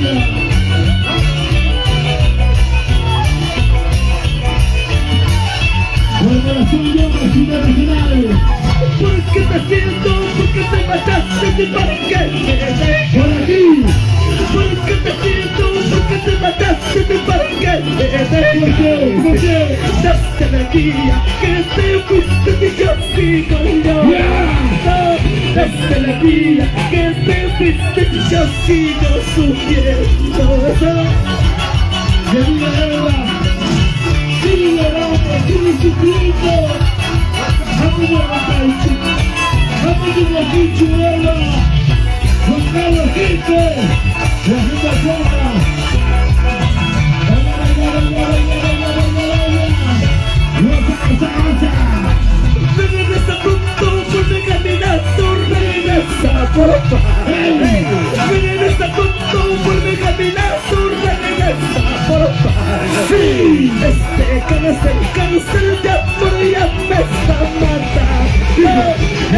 Por corazón de hombres internacionales. ¿Por qué te siento? ¿Por qué te mataste? ¿Y por qué me dejas? Por aquí. ¿Por qué te siento? ¿Por qué te mataste? ¿Y por qué me dejas? ¿Por qué? Desde el día que te fuiste yo sigo llorando. Desde el día que te fuiste yo sigo sufriendo. ¡Que viva Eva! ¡Sigue llorando! ¡Sigue sufriendo! ¡Vamos a la calle! ¡Vamos a la pinche Eva! ¡Con Carlos Quinte! ¡La gente sola! Regresa pronto, vuelve caminando, regresa por favor. Regresa pronto, vuelve caminando, regresa por favor. Sí. Este cáncer de amor ya me está matando.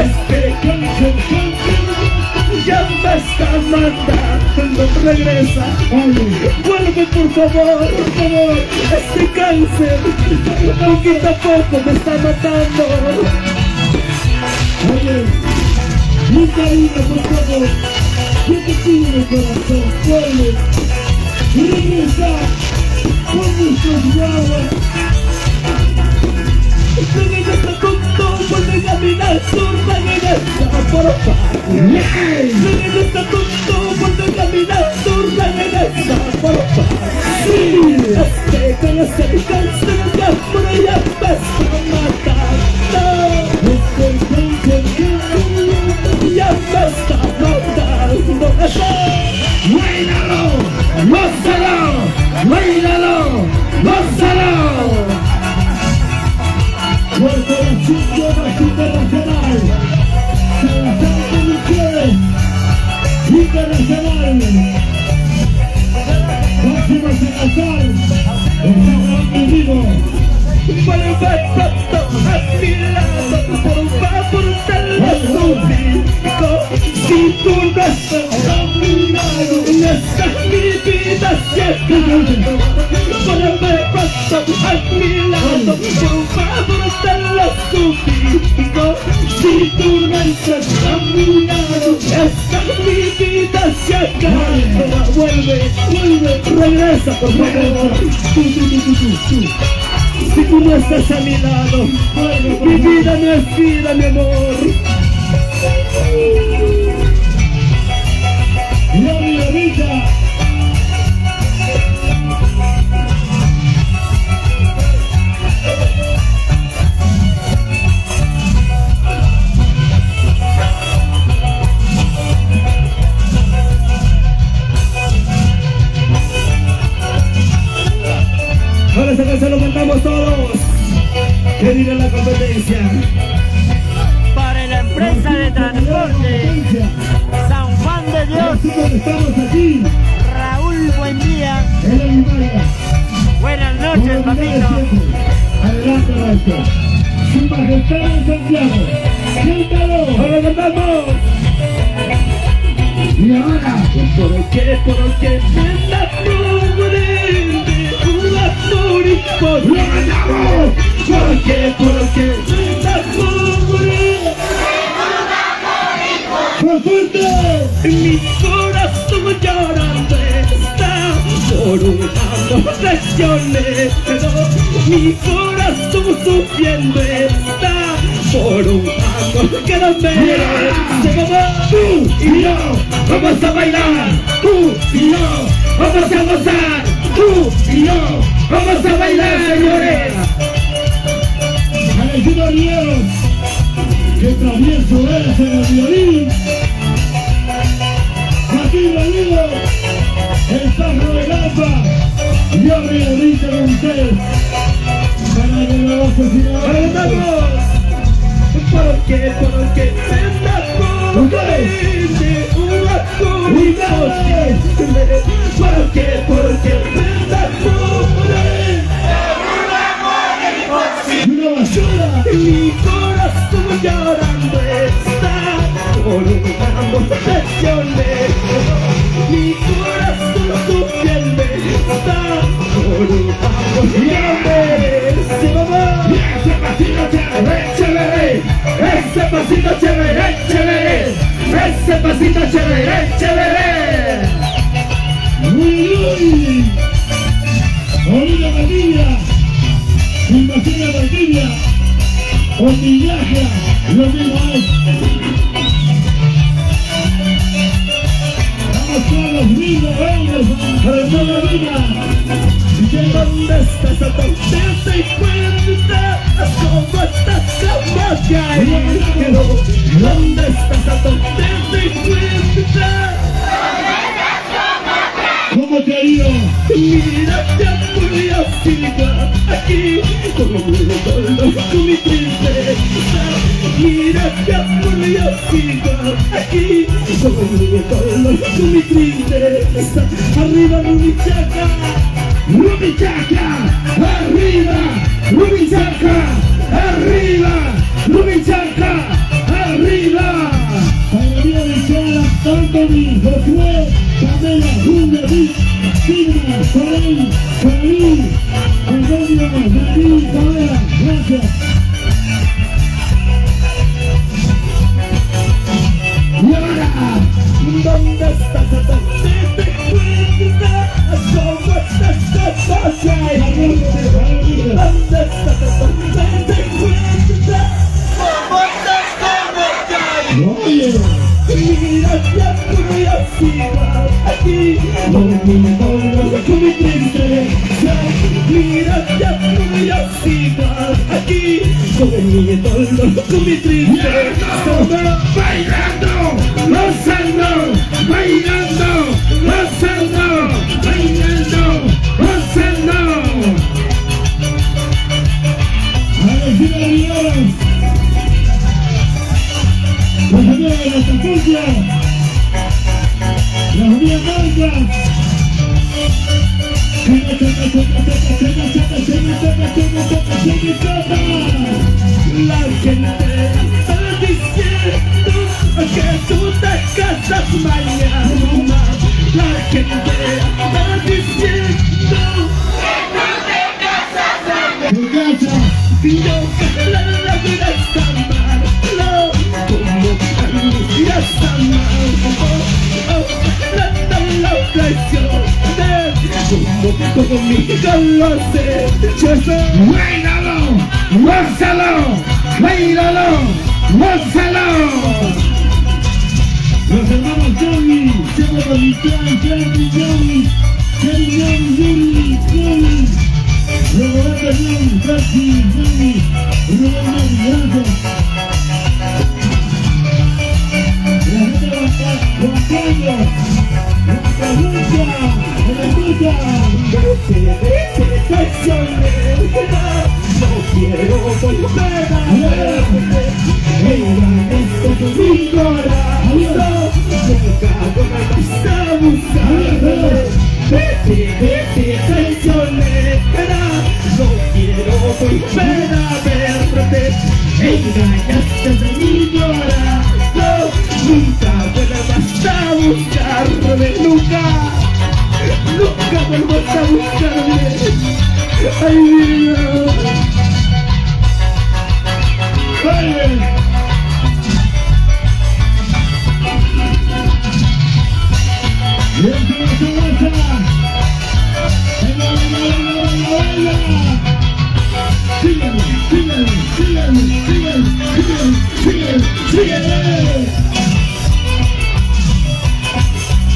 Este cáncer ya me está matando. Regresa, vuelve por favor, este cáncer poquito a poco me está matando. Oye, un cariño por favor, yo te pido de corazón, vuelve, regresa con nuestros guaguas. Regresa tonto, vuelve caminando, regresa por favor. Regresa tonto, vuelve caminando, regresa por favor. Sí. Este cáncer de amor ya me está matando. Este cáncer Ya me está matando. ¡Muéralo! ¡Gózalo! ¡Muéralo! ¡Gózalo! Por corazón de hombres internacional, Salazar de Mujeres Internacional. Máximo Salazar, está grabando vivo. Vuelve pronto a mi lado, por favor te lo suplico. Si tú no estás a mi lado, esta mi vida se acabó. Vuelve pronto a mi lado, por favor te lo suplico. Si tú no estás a mi lado, esta mi vida se acabó. Vuelve, regresa por favor. Tú. Si tú no estás a mi lado, mi vida no es vida, mi amor. Gloria Villa. Ahora esa canción lo cantamos todos. ¿Qué dirá la competencia? Para la empresa de transporte estamos aquí Raúl, buen día. en el Himalaya. Buenas noches, papito. Adelante, maestro. Su majestad en Santiago. ¡Cántalo! ¡Ahora cantamos! Y ahora, Porque me enamoré de un amor imposible. ¡lo ganamos! Porque me enamoré. ¡Más fuerte! Mi corazón llorando está por un amor traicionero. Mi corazón sufriendo está por un amor que no merece. Tú y yo Vamos a bailar, tú y yo vamos a gozar, tú y yo vamos a bailar, señores. Alejandro Rieros, que travieso es en el violín. Joaquín Rodrigo, el pájaro de Lampa, y Jorge Enrique González, para que lo asesinado. ¡Vamos! Porque me enamoré de un amor imposible. Porque me enamoré. Y una basura. Mi corazón llorando está por un amor traicionero. Mi corazón sufriendo está por un amor que no merece. ¡Vamos! Ese pasito chévere, chévere. Ese pasito chévere, chévere. Ese pasito chévere, chévere. Uy, uy. Olivia Valdivia, Invasión Valdivia, Otillaja, lo mismo es. Vamos todos lindos, bellos, para toda la vida. ¿Dónde estás? ¿A dónde te encuentras? ¿Cómo estás? ¿Cómo te ha ido? ¿Dónde estás? ¿A dónde te encuentras? ¿Cómo te ha ido? Mira, ya murió Silva aquí con mi tristeza. Mira, ya murió Silva aquí con mi tristeza. Arriba Rumichaca, Rumichaca, arriba, Rumichaca, arriba, Rumichaca, arriba. María Michela, Anthony, Josué, Pamela, Julia, Vic, Silvia, Soleil, Carolín, Antonio, David, Pamela, gracias. Y ahora, ¿dónde estás? ¿A dónde te encuentras? ¿Cómo estás? ¿Cómo te ha ido? ¿Dónde estás? ¿A dónde te encuentras? ¿Cómo estás? ¿Cómo te ha ido? oye, Mira, ya murió Silva aquí con mi tristeza. Mira, ya murió Silva aquí con mi tristeza. bailando, gozando, bailando, gozando, bailando, gozando. Agradecido a Dios, los amigos de la Tacucia, las amigas blancas. La gente está diciendo que tú te casas mañana. La gente está diciendo Tu casa, que la vida está mal. No, como ya está mal. La traición conmigo lo sé. Yo soy bailalo, gózalo, bailalo, gózalo. Los hermanos Johnny, siempre con mi clan, Johnny, Yuri, Roberto Johnny, Francis, Johnny, Rubén, gracias. La gente va a estar Juan no quiero volver a verte. Mira, esto es mi corazón. Nunca voy a pasar buscarme nunca. Nunca vuelvas a buscarme. Ay, mi Dios. ¡Baile!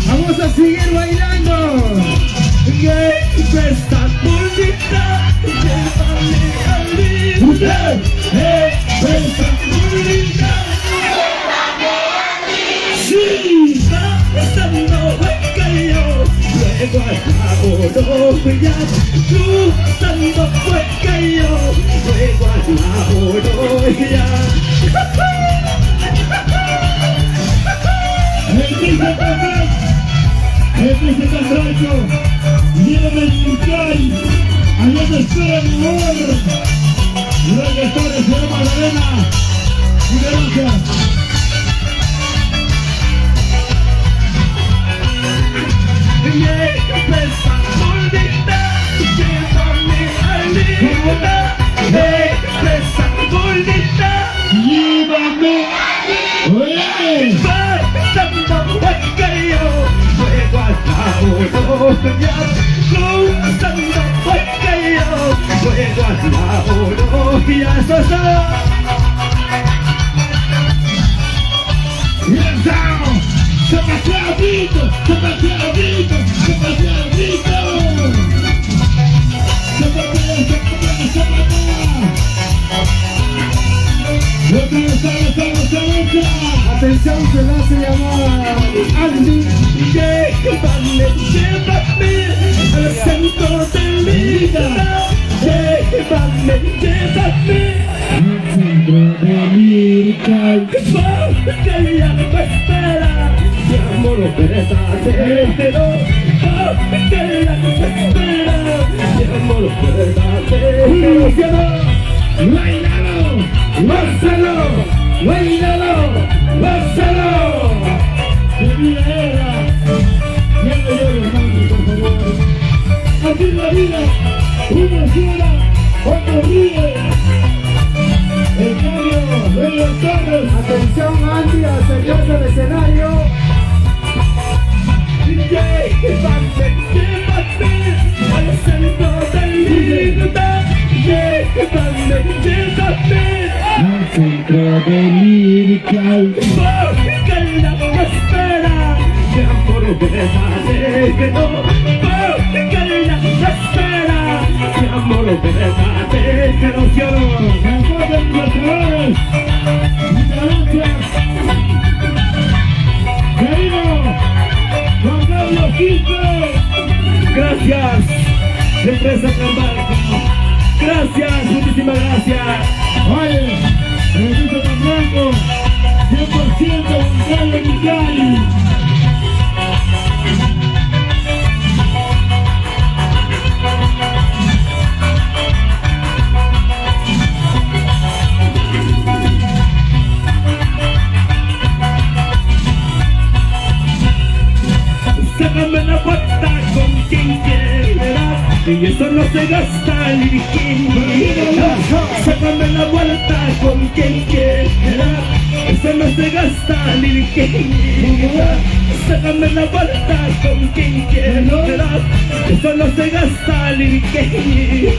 Vamos a seguir bailando. Esta bonita, llévame al límite. Esta bonita, sí, pasando fue yo, luego al lado ya, cruzando fue yo, luego al lado ya. El príncipe Catracho, llévame el Murcay, allá te espera mi amor. Lo que está de Ciudad Magdalena, y gracias. Esa bonita, llévame al límite. Esa bonita, Llévame. Oye. pasando fue yo, luego al lado ya, cruzando fue yo, luego al lado ya, Zapateadito, zapateadito, zapateadito. Zapatea, zapatea, zapatea. Otra vez. Atención, se la hace llamar Andy. llévame al centro del vida, llévame. Al centro de Mircay. Porque ya no me espera, mi amor verdadero. Porque ya no me espera, mi amor verdadero. ¡Bailalo! ¡Gózalo! ¡Bailalo! ¡Gózalo! ¡Que viva ella! Ya no llores, hermano, por favor. Así es la vida. Uno llora, otro ríe. El cambio de los todos. Atención, Andy, al señor del escenario. Llévame al centro del vida, llévame. Al centro de Mircay. Porque ya no me espera, mi amor verdadero. Porque ya no me espera, mi amor verdadero. ¡Enfoquen los colores! ¡Muchas gracias! ¡Querido Juan Carlos Quispe! Gracias, empresa Trambarco. Gracias, muchísimas gracias. Oye, Regito Tan Blanco, 100% Gonzalo Mircay. Sácame la puerta con quien quieras, y eso no se gasta el bikini. Sácame la vuelta con quien quieras, eso no se gasta el bikini. Sácame la vuelta con quien quieras, eso no se gasta el bikini.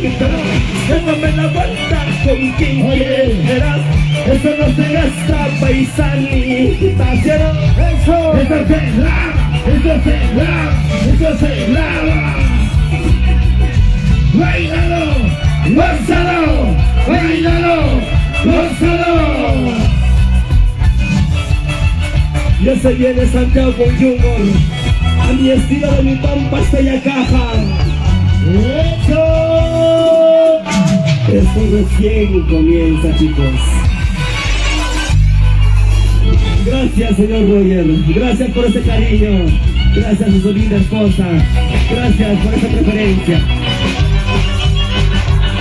Sácame la vuelta con quien quieras, eso no se gasta paisanita. ¡Eso! ¡Eso se lava! ¡Eso se lava! ¡Eso se lava! ¡Bailalo! ¡Gózalo! ¡Bailalo! ¡Gózalo! Ya se viene Santiago con Junior, a mi estilo de mi pampa estrella caja. ¡Eso! Esto recién comienza, chicos. Gracias, señor Roger. Gracias por ese cariño. Gracias a su linda esposa. Gracias por esa preferencia.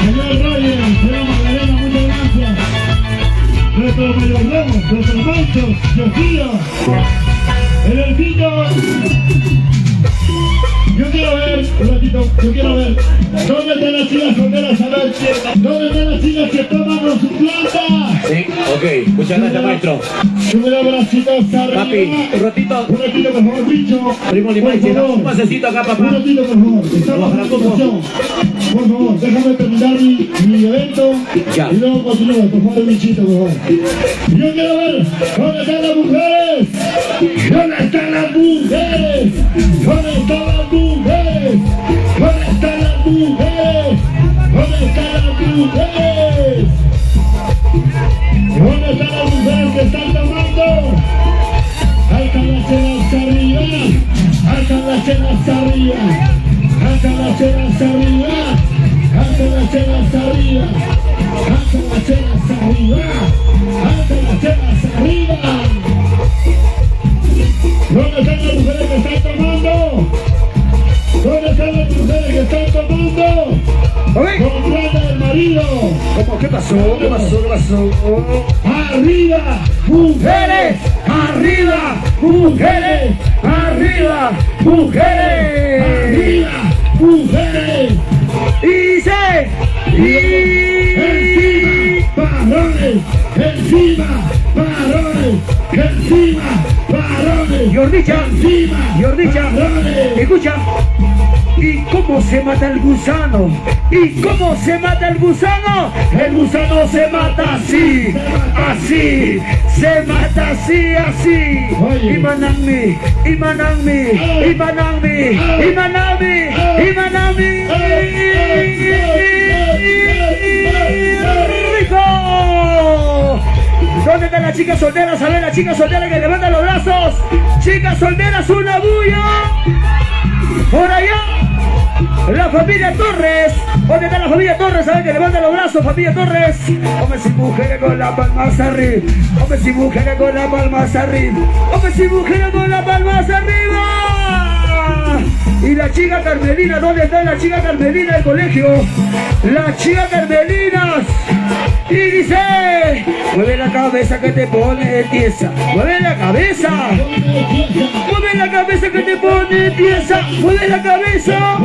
Señor Roger, señor Magdalena, muchas gracias. Nuestro mayordomo, nuestro mancho, Diosío. El elfito. Yo quiero ver, un ratito, yo quiero ver. ¿Dónde están las chicas solteras? A ver, ¿dónde están las chicas que toman con su planta? Sí, ok, muchas gracias, maestro. Sube los bracitos arriba. Papi, un ratito. Un ratito, por favor, bicho. Primo Limache, un pasecito acá, Un papá. ratito, por favor. Estamos en la conversación. Por favor, déjame terminar mi evento. Ya. Y luego continúo, por favor, bichito, por favor. Yo quiero ver, ¿dónde están las mujeres? ¿Dónde están las mujeres? ¿Dónde están las mujeres? ¿Dónde están las mujeres? ¿Dónde están las mujeres? ¿Dónde están las mujeres que están tomando? Alcan las chelas arriba, alcan las chelas arriba, alcan las chelas arriba, alcan las chelas arriba, alcan las chelas arriba, alcan las chelas arriba. ¿Dónde están las mujeres que están tomando? ¿Dónde están las mujeres que están tomando? Con plata del marido. ¿Cómo? ¿Qué pasó? ¿Qué pasó? ¿Qué pasó? ¡Arriba, mujeres! ¡Arriba, mujeres! ¡Arriba, mujeres! ¡Arriba, mujeres! Y se... ¡Encima, varones! ¡Encima, varones! ¡Encima, varones! Yordicha, ¡Encima, Yordicha, varones! escucha. ¿Y cómo se mata el gusano? ¿Y cómo se mata el gusano? El gusano se mata así, así, se mata así, así. Oye. Imanami, Imanami, Imanami, Imanami, Imanami. ¡Rico! ¿Dónde están las chicas solteras? A ver, las chicas solteras que levantan los brazos. Chicas solteras, una bulla. Por allá, la familia Torres. ¿Dónde está la familia Torres? A ver, que levanta los brazos, familia Torres. Hombres y mujeres con las palmas arriba. Hombres y mujeres con las palmas arriba. Hombres y mujeres con las palmas arriba. Y la chica Carmelina, ¿dónde está la chica Carmelina del colegio? La chica Carmelina. Y dice, mueve la cabeza que te pone tiesa. Mueve la cabeza. Mueve la cabeza que te pone tiesa. Mueve la cabeza.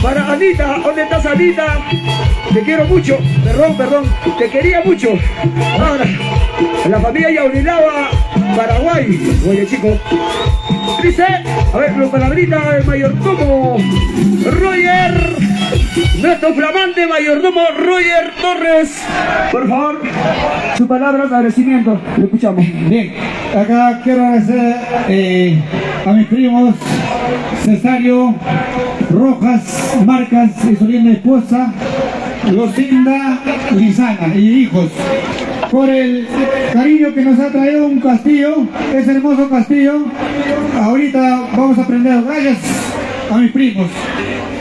Para Anita, ¿dónde estás, Anita? Te quiero mucho. Perdón, te quería mucho. Ahora, la familia Yaurilaba, Paraguay. Oye, chico. Dice, a ver, los palabritas del mayordomo Roger, nuestro flamante mayordomo Roger Torres. Por favor, su palabra de agradecimiento. Le escuchamos. Bien, acá quiero agradecer a mis primos Cesario Rojas Marcas y su linda esposa Lucinda Lizana y hijos por el cariño que nos ha traído un castillo, ese hermoso castillo. Ahorita vamos a aprender, gracias a mis primos.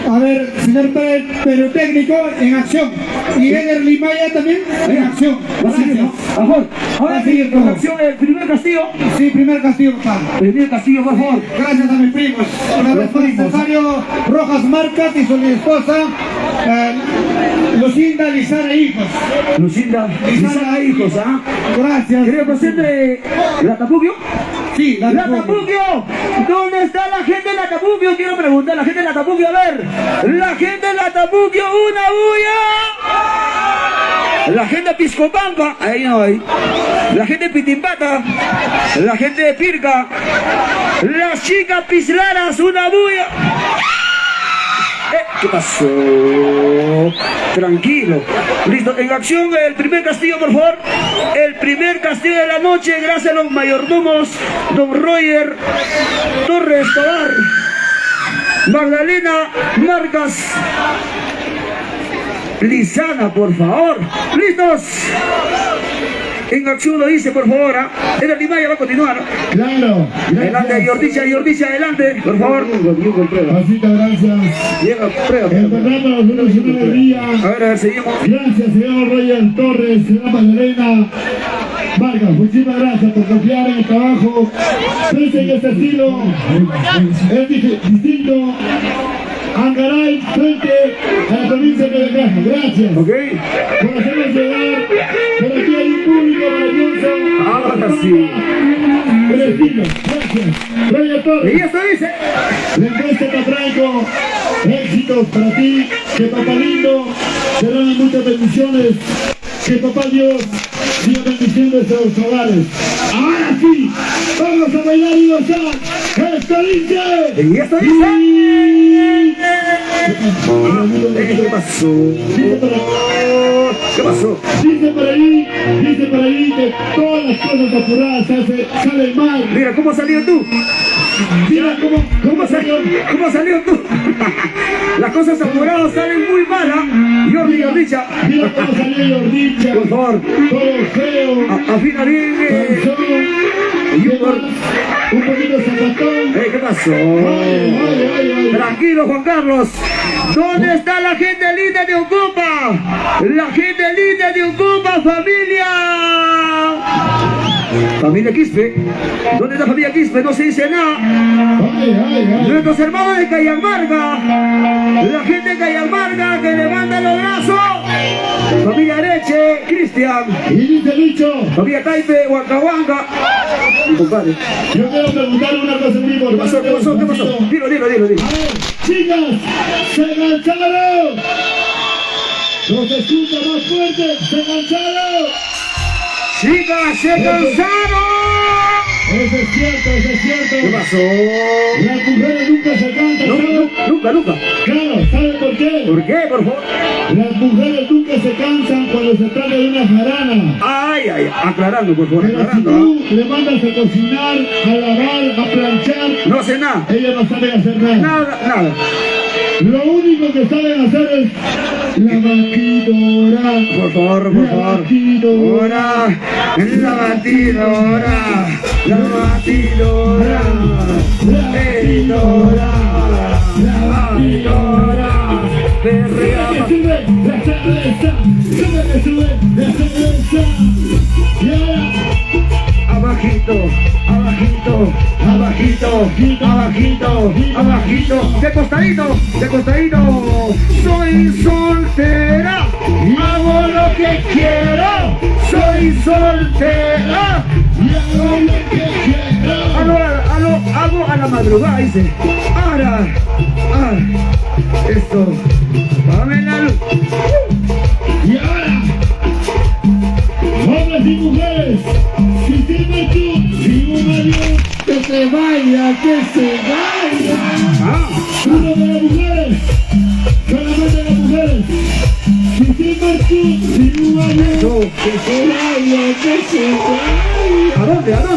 A ver, señor Perotécnico en acción. Y Eder Limaya también en acción. Gracias. Ahora sí, con acción, el primer castillo. Sí, primer castillo, papá. Primer castillo, por favor. Gracias a mis primos. Una vez más, Cesario Rojas Marcas y su esposa Lucinda Lizana e hijos. Lucinda Lizana e hijos, ¿ah? Gracias. ¿Quería presente la Tapuquio? Sí, ¡La Tapuquio! ¿Dónde está la gente de la Tapuquio? Quiero preguntar a la gente de la Tapuquio, a ver. La gente de la Tapuquio, una bulla. La gente de Piscopampa, ahí no hay. La gente de Pitimpata. La gente de Pirca. Las chicas pislaras, una bulla. ¿Qué pasó? Tranquilo. Listo, en acción el primer castillo, por favor. El primer castillo de la noche, gracias a los mayordomos, don Roger Torres Tobar, Magdalena Marcas Lizana, por favor. ¿Listos? En acción lo dice, por favor. El Limaya va a continuar. Claro. Adelante, Yordicha, adelante, por favor. Pasito, gracias. Llega, prueba. El contrato nos una alegría. A ver, seguimos. Gracias, señor Roger Torres, señora Magdalena Vargas. Muchísimas gracias por confiar en el trabajo. Piensen que este estilo es distinto. Angaray, frente a la provincia de Caja. Gracias. Ok. Por hacernos llegar. Por aquí hay un público maravilloso. Ahora sí. Preciso, gracias. Rey Torres. Y eso dice. La encuesta te traigo éxitos para ti, que papá lindo te dan muchas bendiciones, que papá Dios siga bendiciendo estos hogares. Ahora sí, vamos a bailar y gozar. ¡Esto dice! Y eso dice. ¿Qué pasó? ¿Qué pasó? Dice por ahí que todas las cosas apuradas salen mal. Mira, ¿cómo salió tú? Mira cómo salió. ¿Cómo salió tú? Las cosas apuradas salen muy malas. Jordi Richa. Mira cómo salió Yordicha. Por favor. Todo feo. Afina bien. Y un poquito zapatón. ¿Qué pasó? Ay. Tranquilo, Juan Carlos. ¿Dónde está la gente linda de Ocupa? La gente linda de Ocupa, familia. Familia Quispe. ¿Dónde está familia Quispe? No se dice nada. Ay. Nuestros hermanos de Cayamarga. La gente de Cayamarga que levanta los brazos. Familia Areche, Cristian. Y dice el dicho. Familia Taipe, Huancahuanca. Mi compadre. Yo quiero preguntar una cosa muy ¿Qué pasó? importante. ¿Qué pasó? Dilo. A ver, chicas, se lanzaron. Los escucha más fuerte, se lanzaron. Chicas, se cansaron. Eso es cierto. ¿Qué pasó? Las mujeres nunca se cansan, ¿sabes? Nunca. Claro, ¿sabes por qué? ¿Por qué, por favor? Las mujeres nunca se cansan cuando se trata de una jarana. Ay, aclarando, por favor, Pero si aclarando. tú le mandas a cocinar, a lavar, a planchar, No sé nada. ellas no saben hacer nada. Nada. Lo único que saben hacer es la batidora. Por favor. La batidora. La batidora. Perrea. Que sube la cerveza. Sube la cerveza. Y ahora, abajito, de costadito, soy soltera, hago lo que quiero, soy soltera, hago lo que quiero. hago a la madrugada, dice, ahora, esto, dame la luz. Y ahora, hombres y mujeres, si tienes tú, si un avión, que se vaya. Uno de las mujeres, solamente las mujeres. Si tienes tú, si un avión, que se vaya. ¿A dónde? Ahora.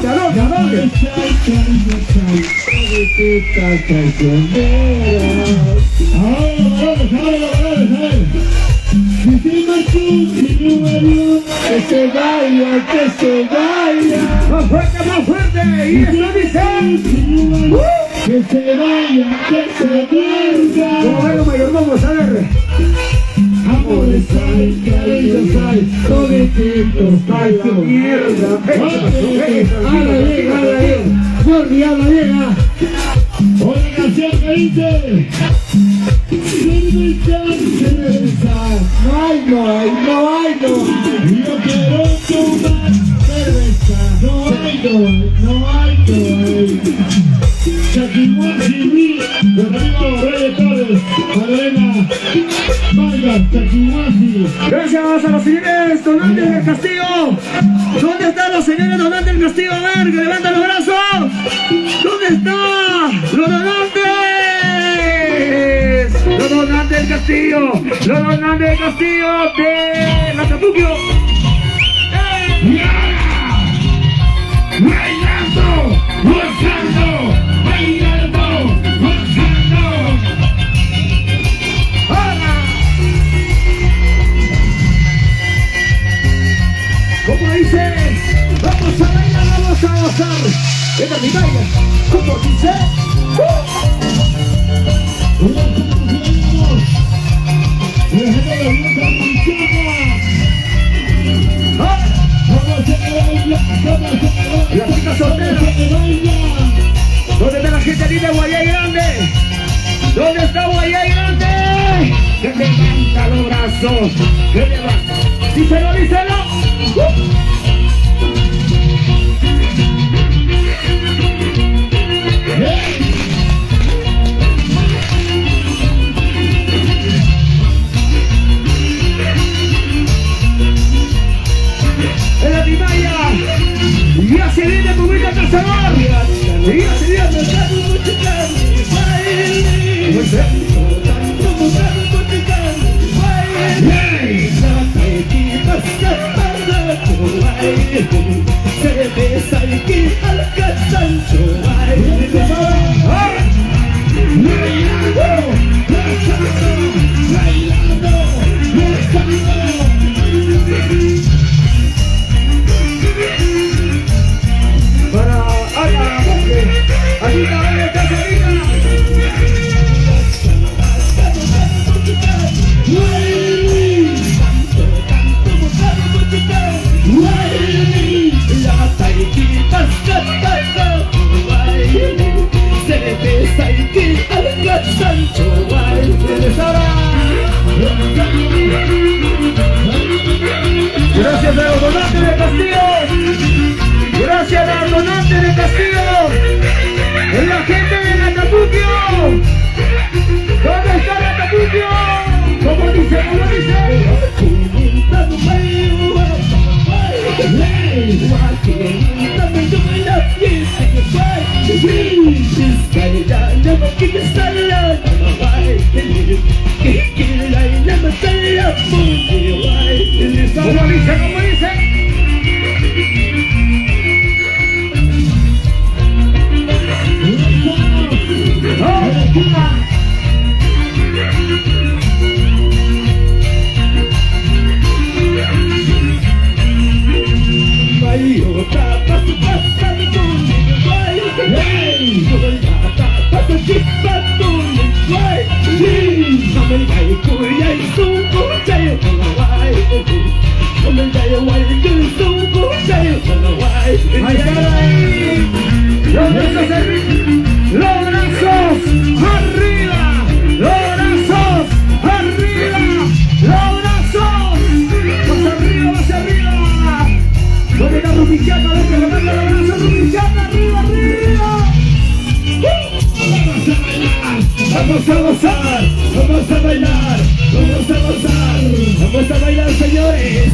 Si tienes tú, si un avión, que se vaya. Más fuerte, y esto dice, Que se vaya. como vengo mayordomos, a ver. Amores hay, cariños hay, todititos hay la Mierda. Habla bien. Jordi, habla bien. Otra canción que dice cerveza. No hay. Yo quiero tomar cerveza. No hay. Chaquihuasi, los amigos Reyes Torres, Magdalena Vargas, Chaquihuasi. Gracias a los señores donantes del Castillo. ¿Dónde están los señores donantes del Castillo? A ver, que levantan los brazos. ¿Dónde están los donantes? Los donantes del Castillo. Los donantes del Castillo de Macapuquio. Bailando, ¿Cómo dice? Vamos a bailar, vamos a gozar. Venga, mi baila. ¿Cómo dice? La chica soltera. ¿Dónde está la gente linda de Guayay Grande? ¿Dónde está Guayay Grande? Que levanta los brazos. Que levanta. Díselo. se viene con mucha sabor. Y así viene para Ana Monge, aquí está la caserita. Gracias a los donantes de Castillo. Gracias a los donantes de Castillo. Es la gente de Acapulco. ¿Dónde está Acapulco? ¿Cómo dice? ¿Cómo dice? ¿Cómo dice? ¿Cómo dice? Los brazos arriba, los brazos arriba, los brazos más arriba. ¿Dónde está Rumichaca? ¿Dónde le manda los brazos Rumichaca? Arriba, arriba. Vamos a gozar, vamos a bailar, vamos a gozar, vamos a bailar, señores.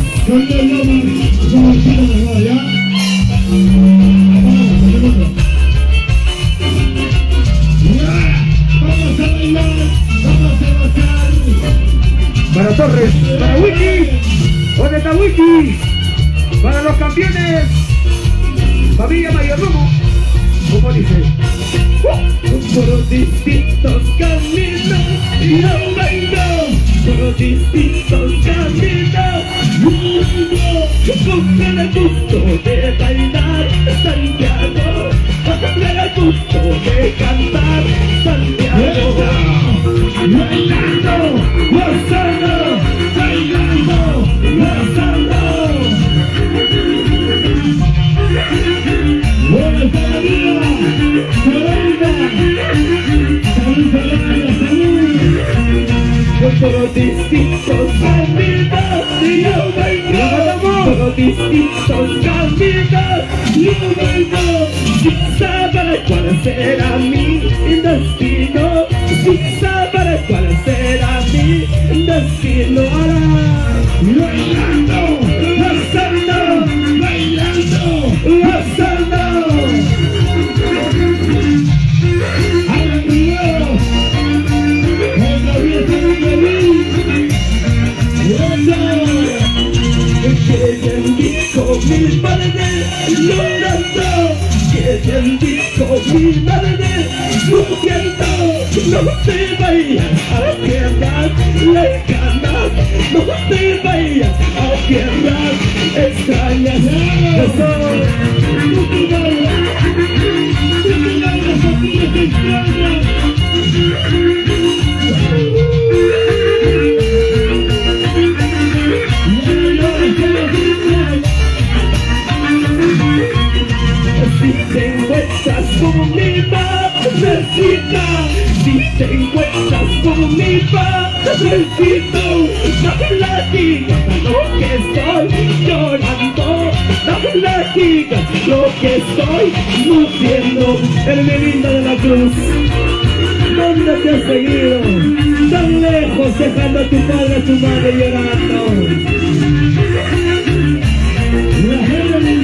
Para Torres, para Wiki, ¿dónde está Wiki? Para los campeones, familia Mayordomo, ¿cómo dice? Por distintos caminos yo vengo, por distintos caminos con el gusto de bailar Santiago, con el gusto de cantar Santiago. Bailando, gozando, bailando, gozando. Buenas tardes, por distintos caminos yo vengo, por distintos caminos yo vengo, sin saber cuál será mi destino, sin saber cuál será mi destino. Bailando, gozando, bailando, gozando. Que bien dijo mi madre llorando, que bien dijo mi madre sufriendo. No te vayas a tierras lejanas, no te vayas a tierras extrañas. No te vayas a tierras extrañas. Si te encuentras con mi madrecita, si te encuentras con mi padrecito, no la digas lo que estoy llorando, no la digas lo que estoy sufriendo. Hermenita de la Cruz, ¿dónde te has seguido? Tan lejos, dejando a tu padre, a tu madre llorando. La gente del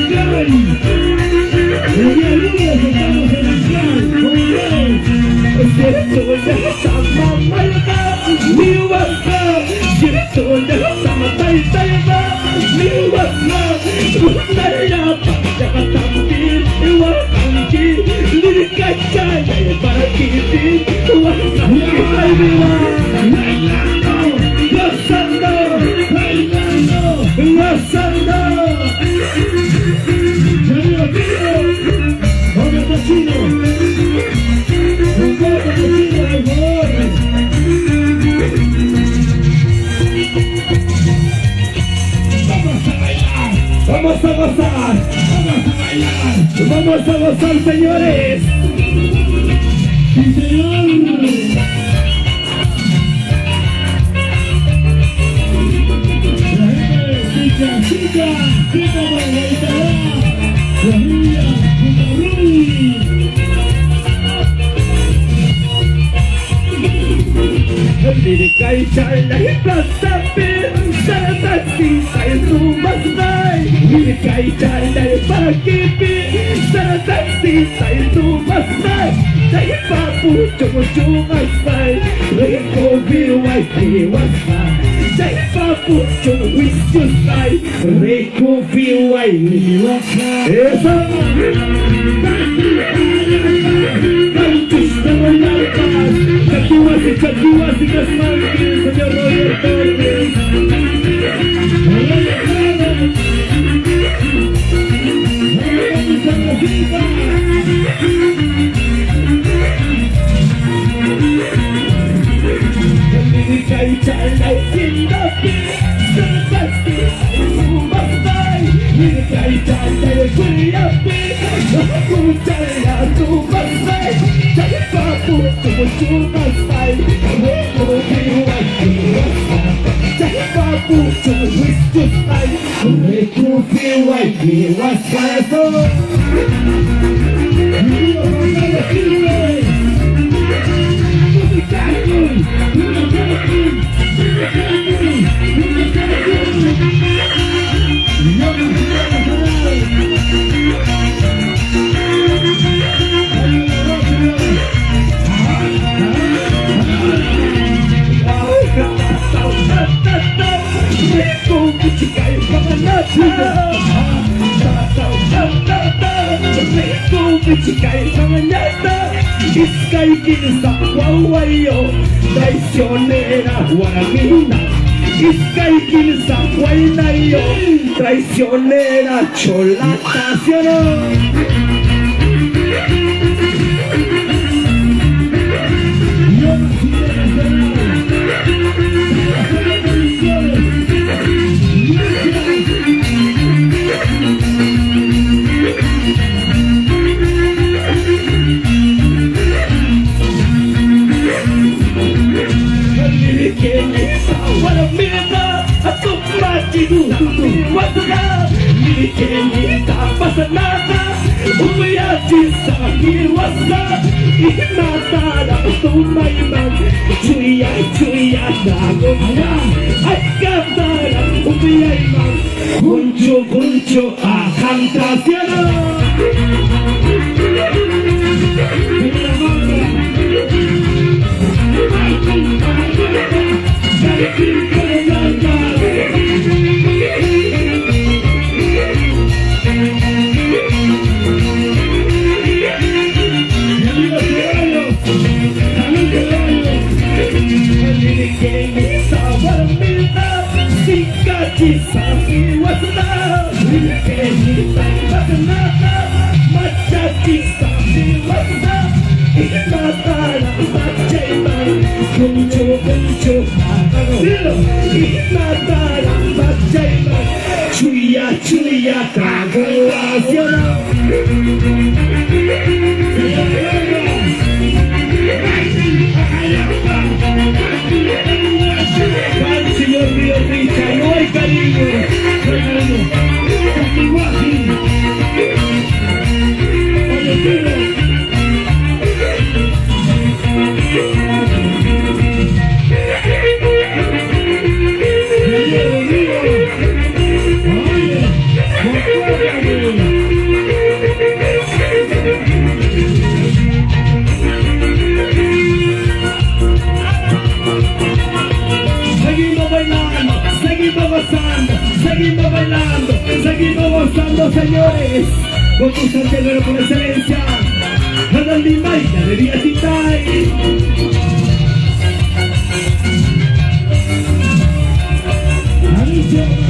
viva, bailando, gozando, bailando, gozando. Amigo mío, hombre cochino, un poco cochino, por favor. Vamos a bailar, vamos a gozar, vamos a bailar, vamos a gozar, señores. Sí, señor. Chica, chica, chica, bailará, la mía, junto a Rudy. Lírica y charla y plata, pensar taxista y rumbas night. Lírica y charla y para que pensar taxista y rumbas night. Dahil papucho mucho más night. Rico VYP was night. Dahil papucho with your night. Rico VYP was night. Esa Artista bailar Chatuas y las máquinas, señor Roger Torres. Lírica y charla y tienda lírica y charla y cuídate, no escucharla tu pasay, ya que papu como tu pasay, luego vivo aquí, ya que papu como tu pasay, luego vivo aquí, was para vivo con la gente, música traicionera guaramina, Iscaikilsa, Guaynayo, traicionera cholata, ¿sí o no? Kenita pasa nada, umayachi sa hirwasa, inatara tumaiman, chuya chuya nagumya, at katara umayayman, kuncho kuncho ahang kasyana. Chuya chuya kagulaciona. Señor mío, Richa, no hay cariño. Seguimos gozando, señores, con tu santelero por excelencia, Adalí Maika de Viatitay. Hey!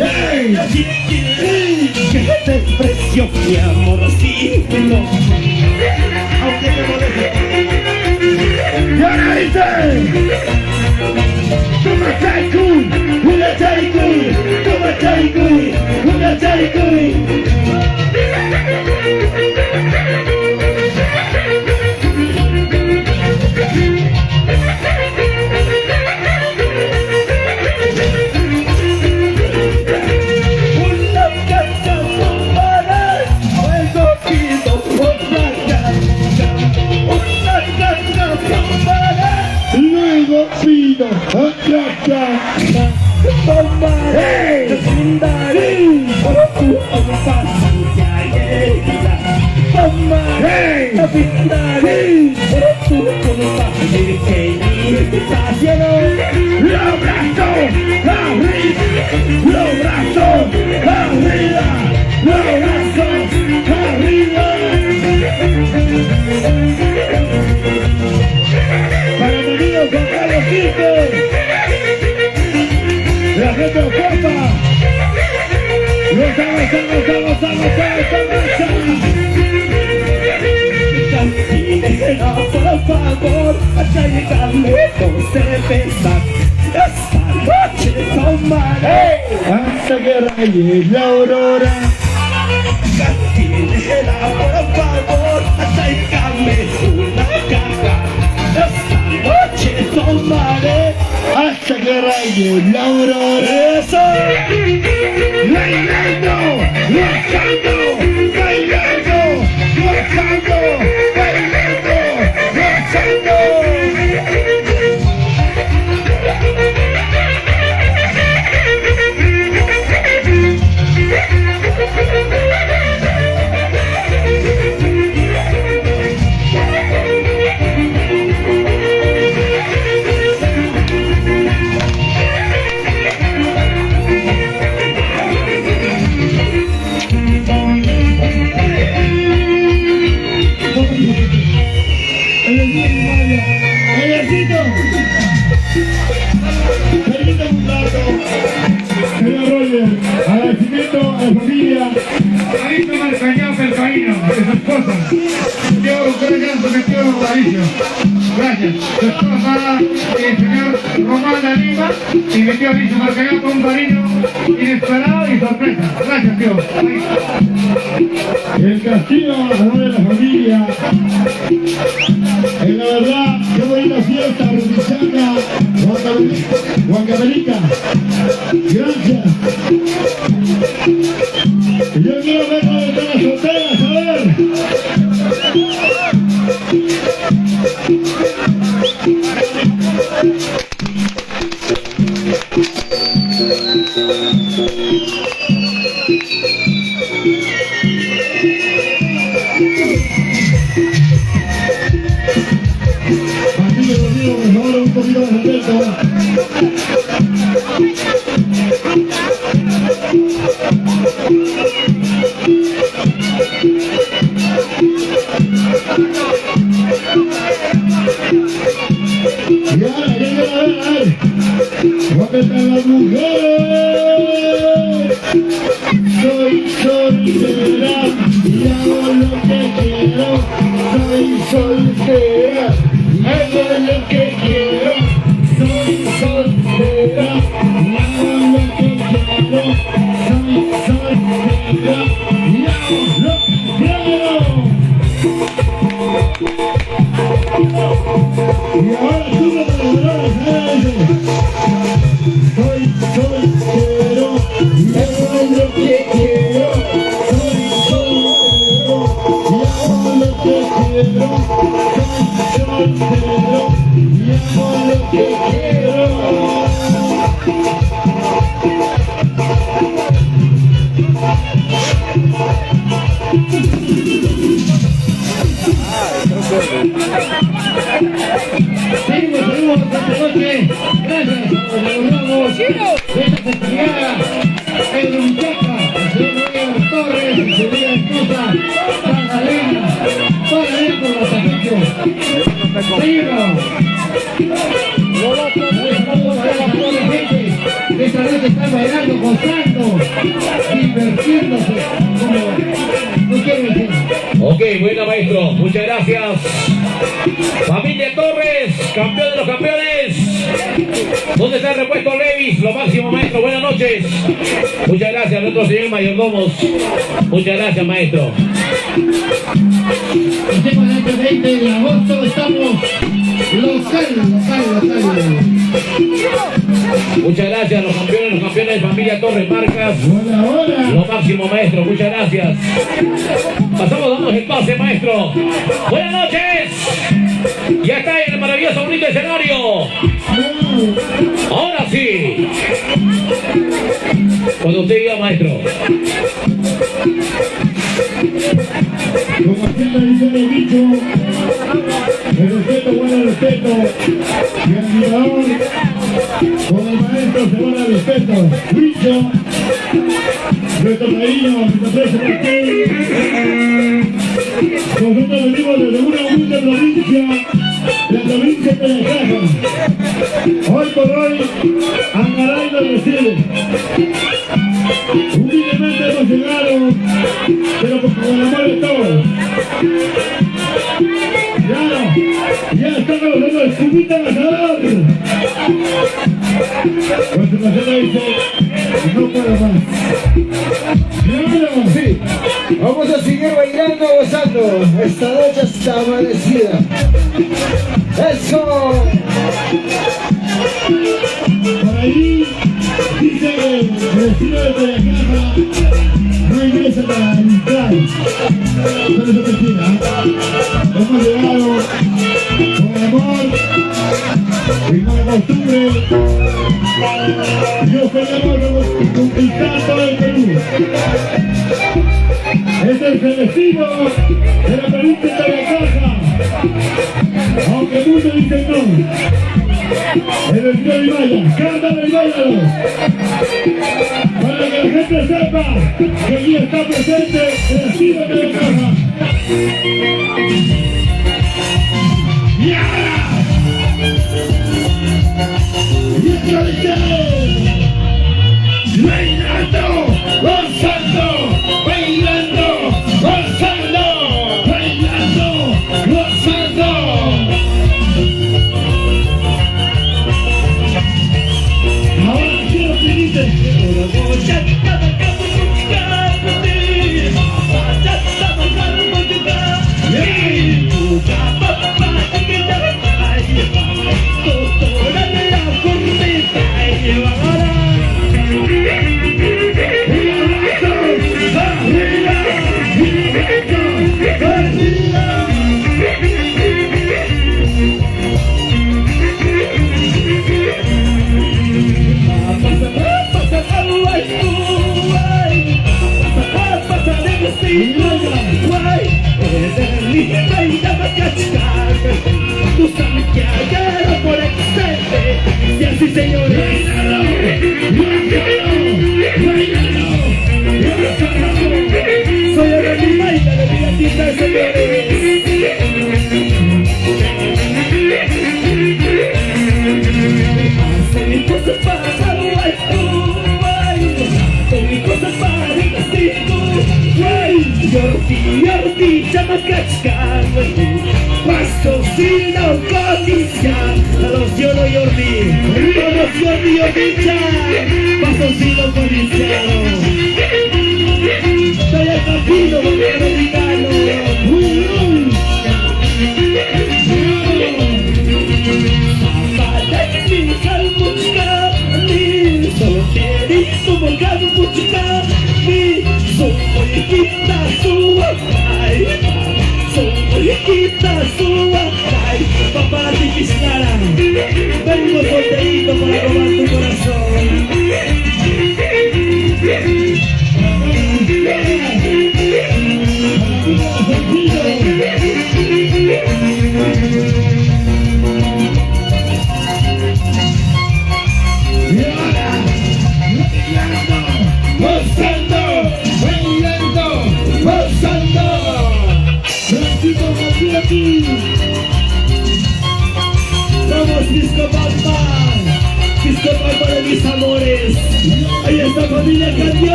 ¡Hey! Que desprecio mi amor signo, aunque te moleste. ¡Y ahora dice! Una tycoon, una tycoon, una tycoon, una tycoon. Una cacha para luego pido otra cacha. Una cacha para Luego pido otra caja. tomaré, te brindaré por tu paciencia querida. Tomaré, te brindaré por tu pequeñita cielo. ¡Los brazos arriba! ¡Los brazos arriba! ¡Los brazos arriba! Para mi amigo Juan Carlos Quispe, ¡La gente ocupa! ¡Goza! Cantinera, por favor, hasta llegarle dos cervezas. Esta noche tomaré. Hasta que raye la aurora. Cantinera, por favor, hasta llegarle una caja. Esta noche tomaré. Hasta que raye la aurora. Eso. ¡Bailando! ¡Gozando! ¡Bailando! ¡Gozando! ¡Bailando! ¡Gozando! ¡Ayacito! ¡Permita un rato! Señor Roger, agradecimiento a la familia. David Marcañao Pelcaíno, de su esposa. Yo, gracias, sometió Mauricio. Gracias. Su esposa, el señor Román de Lima, y mi tío Alicia Marcañao con un cariño inesperado y sorpresa. Gracias, tío. El castillo a nombre de la familia. En la verdad, qué bonita fiesta, Rumichaca, Huancavelica. Gracias. Yo quiero ver cómo están las solteras, a ver. Martín, Rodrigo, por favor, un poquito de respeto. Ya, a ver. ¿Dónde están las mujeres? Soy soltera y hago lo que quiero. Soy soltera y hago lo que quiero. Soy soltera y hago lo que quiero. Soy soltera y hago lo que quiero. Y ahora sube de los dolores, soy soltero y hago lo que quiero. Soy soltero y hago lo que quiero. Soy soltero y hago lo que quiero. Seguimos esta noche. Gracias. Nos logramos esta festividad en Rumichaca. El señor Roger Torres y su querida esposa, Magdalena. Magdalena por los afectos. Seguimos. Esta noche están bailando, gozando. Ok, buena maestro, muchas gracias. Familia Torres, campeón de los campeones. ¿Dónde está el repuesto Levis? Lo máximo, maestro, buenas noches. Muchas gracias, nuestro señor mayordomos. Muchas gracias, maestro. Hacemos el 20 de agosto, estamos local. Muchas gracias, los campeones de familia Torres Marcas. Hola. Lo máximo, maestro, muchas gracias. Pasamos, damos el pase, maestro. Buenas noches. Ya está en el maravilloso bonito escenario. Ahora sí. Cuando usted diga, maestro. Como siempre dice el dicho, el respeto guarda el respeto, y el admirador con el maestro se guarda el respeto. Dicho, nuestro cariño, nuestro aprecio por ti. Nosotros venimos desde una humilde provincia, la provincia de Tlaxcala. Hoy por hoy, Angaray nos recibe. Humildemente hemos llegado, pero con el amor de todos. Ya estamos dando escumita al asador. Nuestra persona dice, no puedo más. Claro, Sí, vamos a seguir bailando, gozando. Esta noche está amanecida. ¡Eso! por ahí dice que el destino de Tlaxcala no ingresa para entrar. Pero eso es mentira. Hemos llegado con amor y con costumbre. Dios queremos conquistar todo el Perú. Es el destino de la provincia de Tlaxcala. Aunque muchos dicen no. El destino de Maya, cántale y báilalo. Para que la gente sepa que aquí está presente el destino de Tlaxcala. ¡Y ahora! ¡Y esto dice! ¡Bailando! ¡Gozando! ¡Bailando! ¡Gozando! ¡Bailando! ¡Gozando! Ahora quiero que dices soy el animal de la vida, señores. Hacen cosas para Hawái, hacen cosas para el destino. Yordi, Chamacachca, Paso Sino, Codicia, Promoción Yordi, Promoción Yordicha, Paso Sino, Codicia. Soy el camino dominicano. Vengo solterito para robar tu corazón.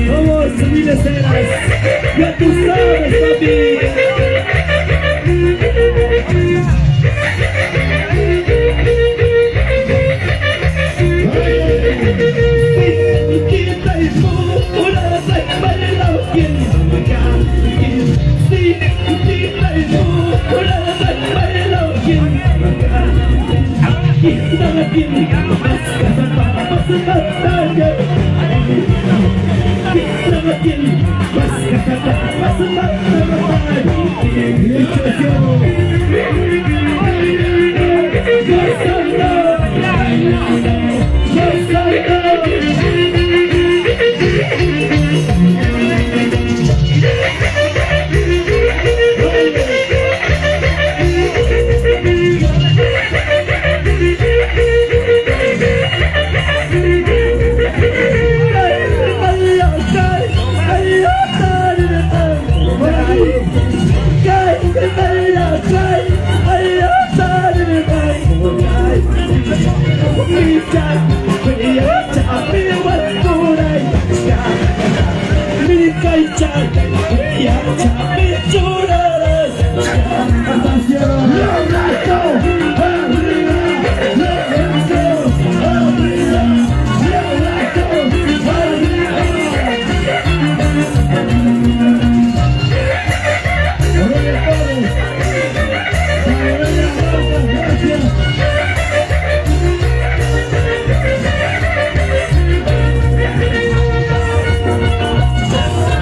Vamos, Miles Eras, ya tú sabes, papi.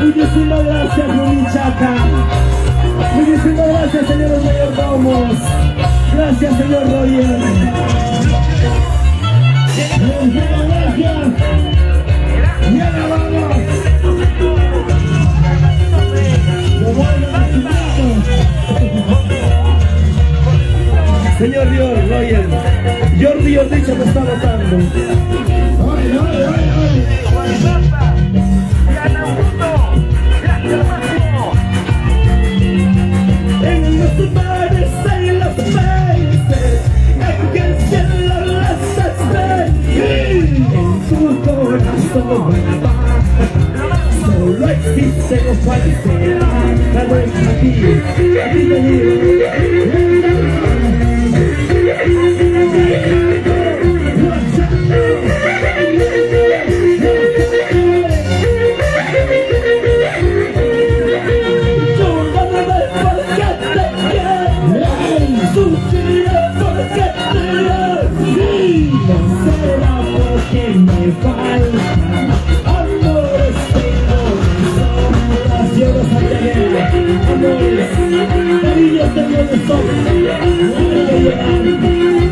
Muchísimas gracias, Rumichaca. Muchísimas gracias, señores mayordomos. Gracias, señor Roger. Muchísimas gracias. Y ahora vamos. Señor Roger, Jordi Ordicha me está votando. Solo existe lo cual la nuestra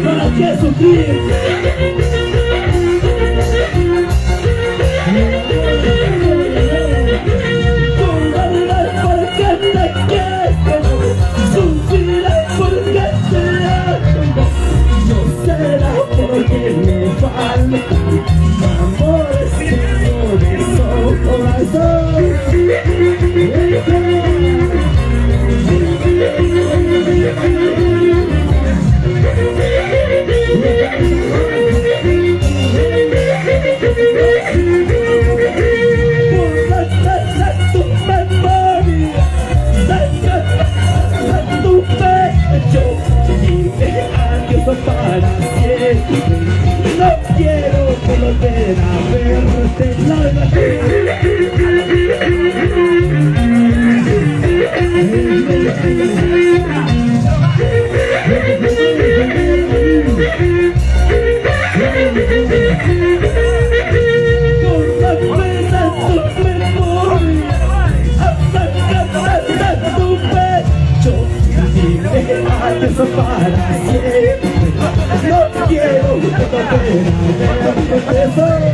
¿para qué sufrir? Porque te quiero, sufriré porque te amo. No será porque me falta amores que no son corazón. Para siempre, no quiero volver a verte eso para siempre, no quiero volver a verte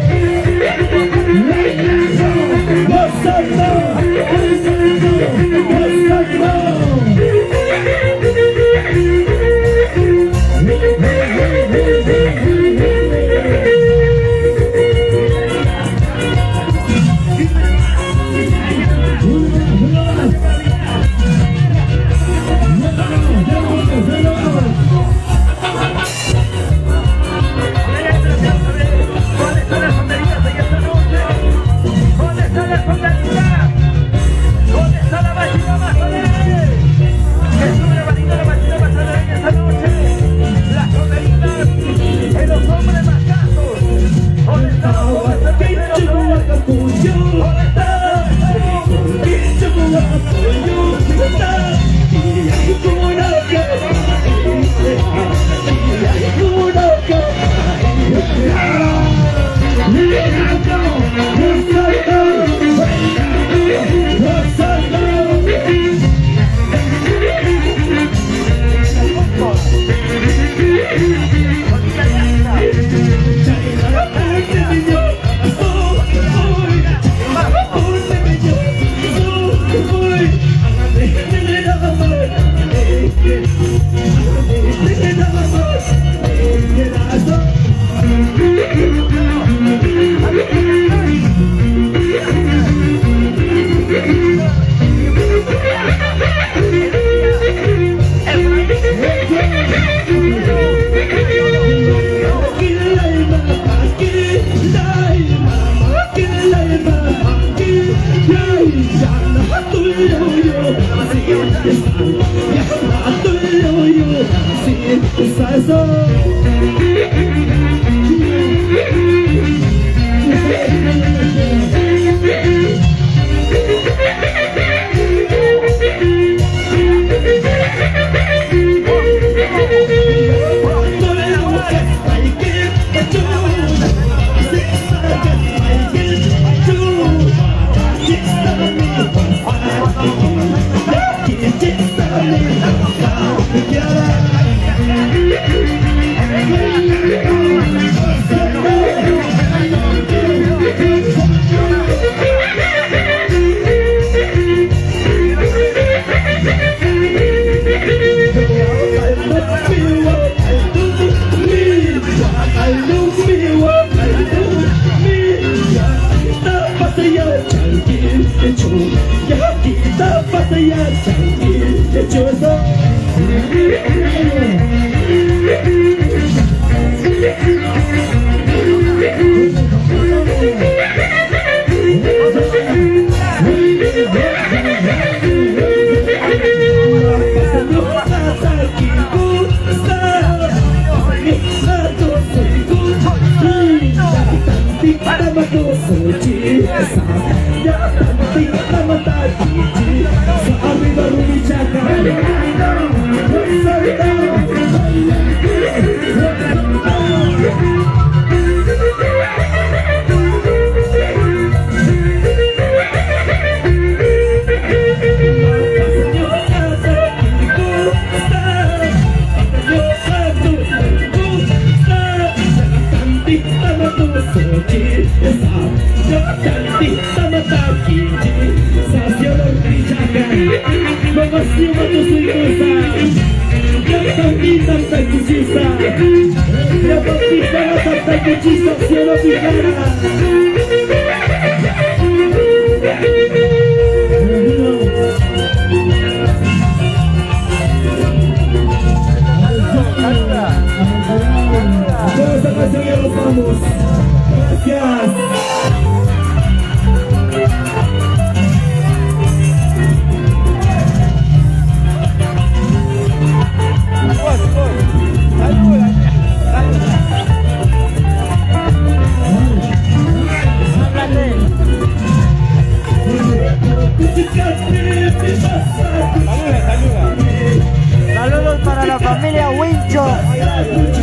Saludos para la familia Wincho,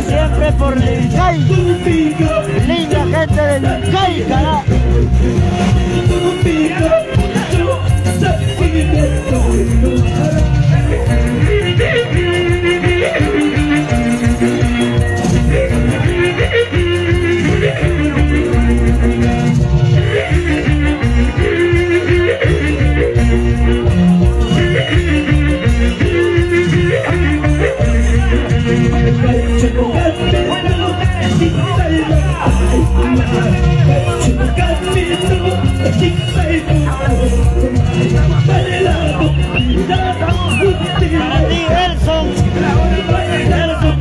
siempre por Lincay, linda gente de Lincay, carajo. Para ti, Elson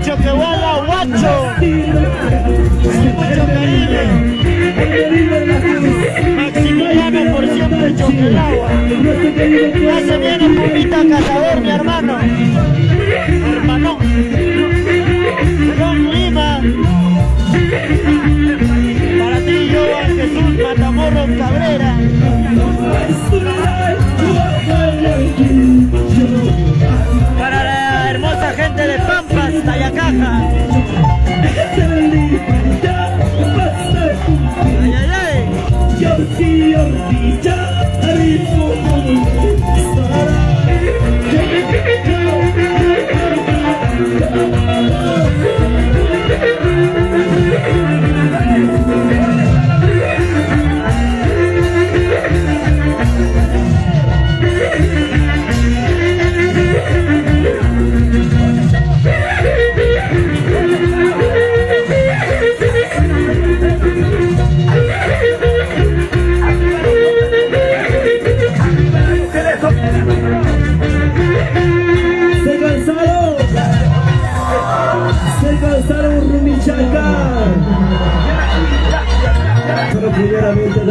Choquehuala Guacho, mucho cariño. Maximiliano por siempre Choquelagua. Ya se viene Pumita Cazador, mi hermano. Hermano. John Lima. Para ti, Joan Jesús Matamoros Cabrera. Para la hermosa gente de Pampas, Tayacaja. Ay, ay, ay.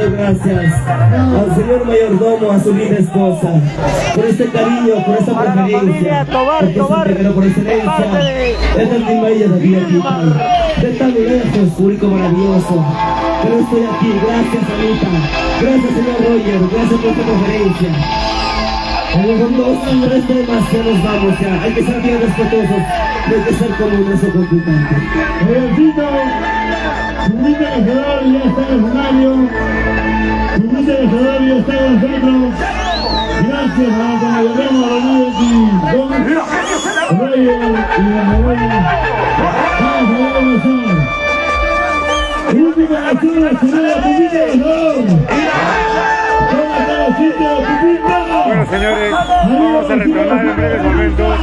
doy gracias al señor mayordomo, a su linda esposa, por este cariño, por esta Para la preferencia, familia Tobar, porque es el Tobar, primero por de excelencia. parte de- Es el mismo ella de aquí, de tan lejos, público maravilloso. Pero estoy aquí, gracias Anita, gracias señor Roger, gracias por tu preferencia. Con 2 hombres demasiado nos vamos ya, hay que ser bien respetuosos, no hay que ser comunes o complicantes. Mayorcito, su ganador ya está en el escenario. Su ganador ya está con nosotros. Gracias a la mayordomo Rodríguez y Don Roger y la abuela. Vamos a comenzar. Última canción, señora Pupita ganador. Toma cada sitio, Pupita. Bueno, señores, vamos a retornar en breves momentos.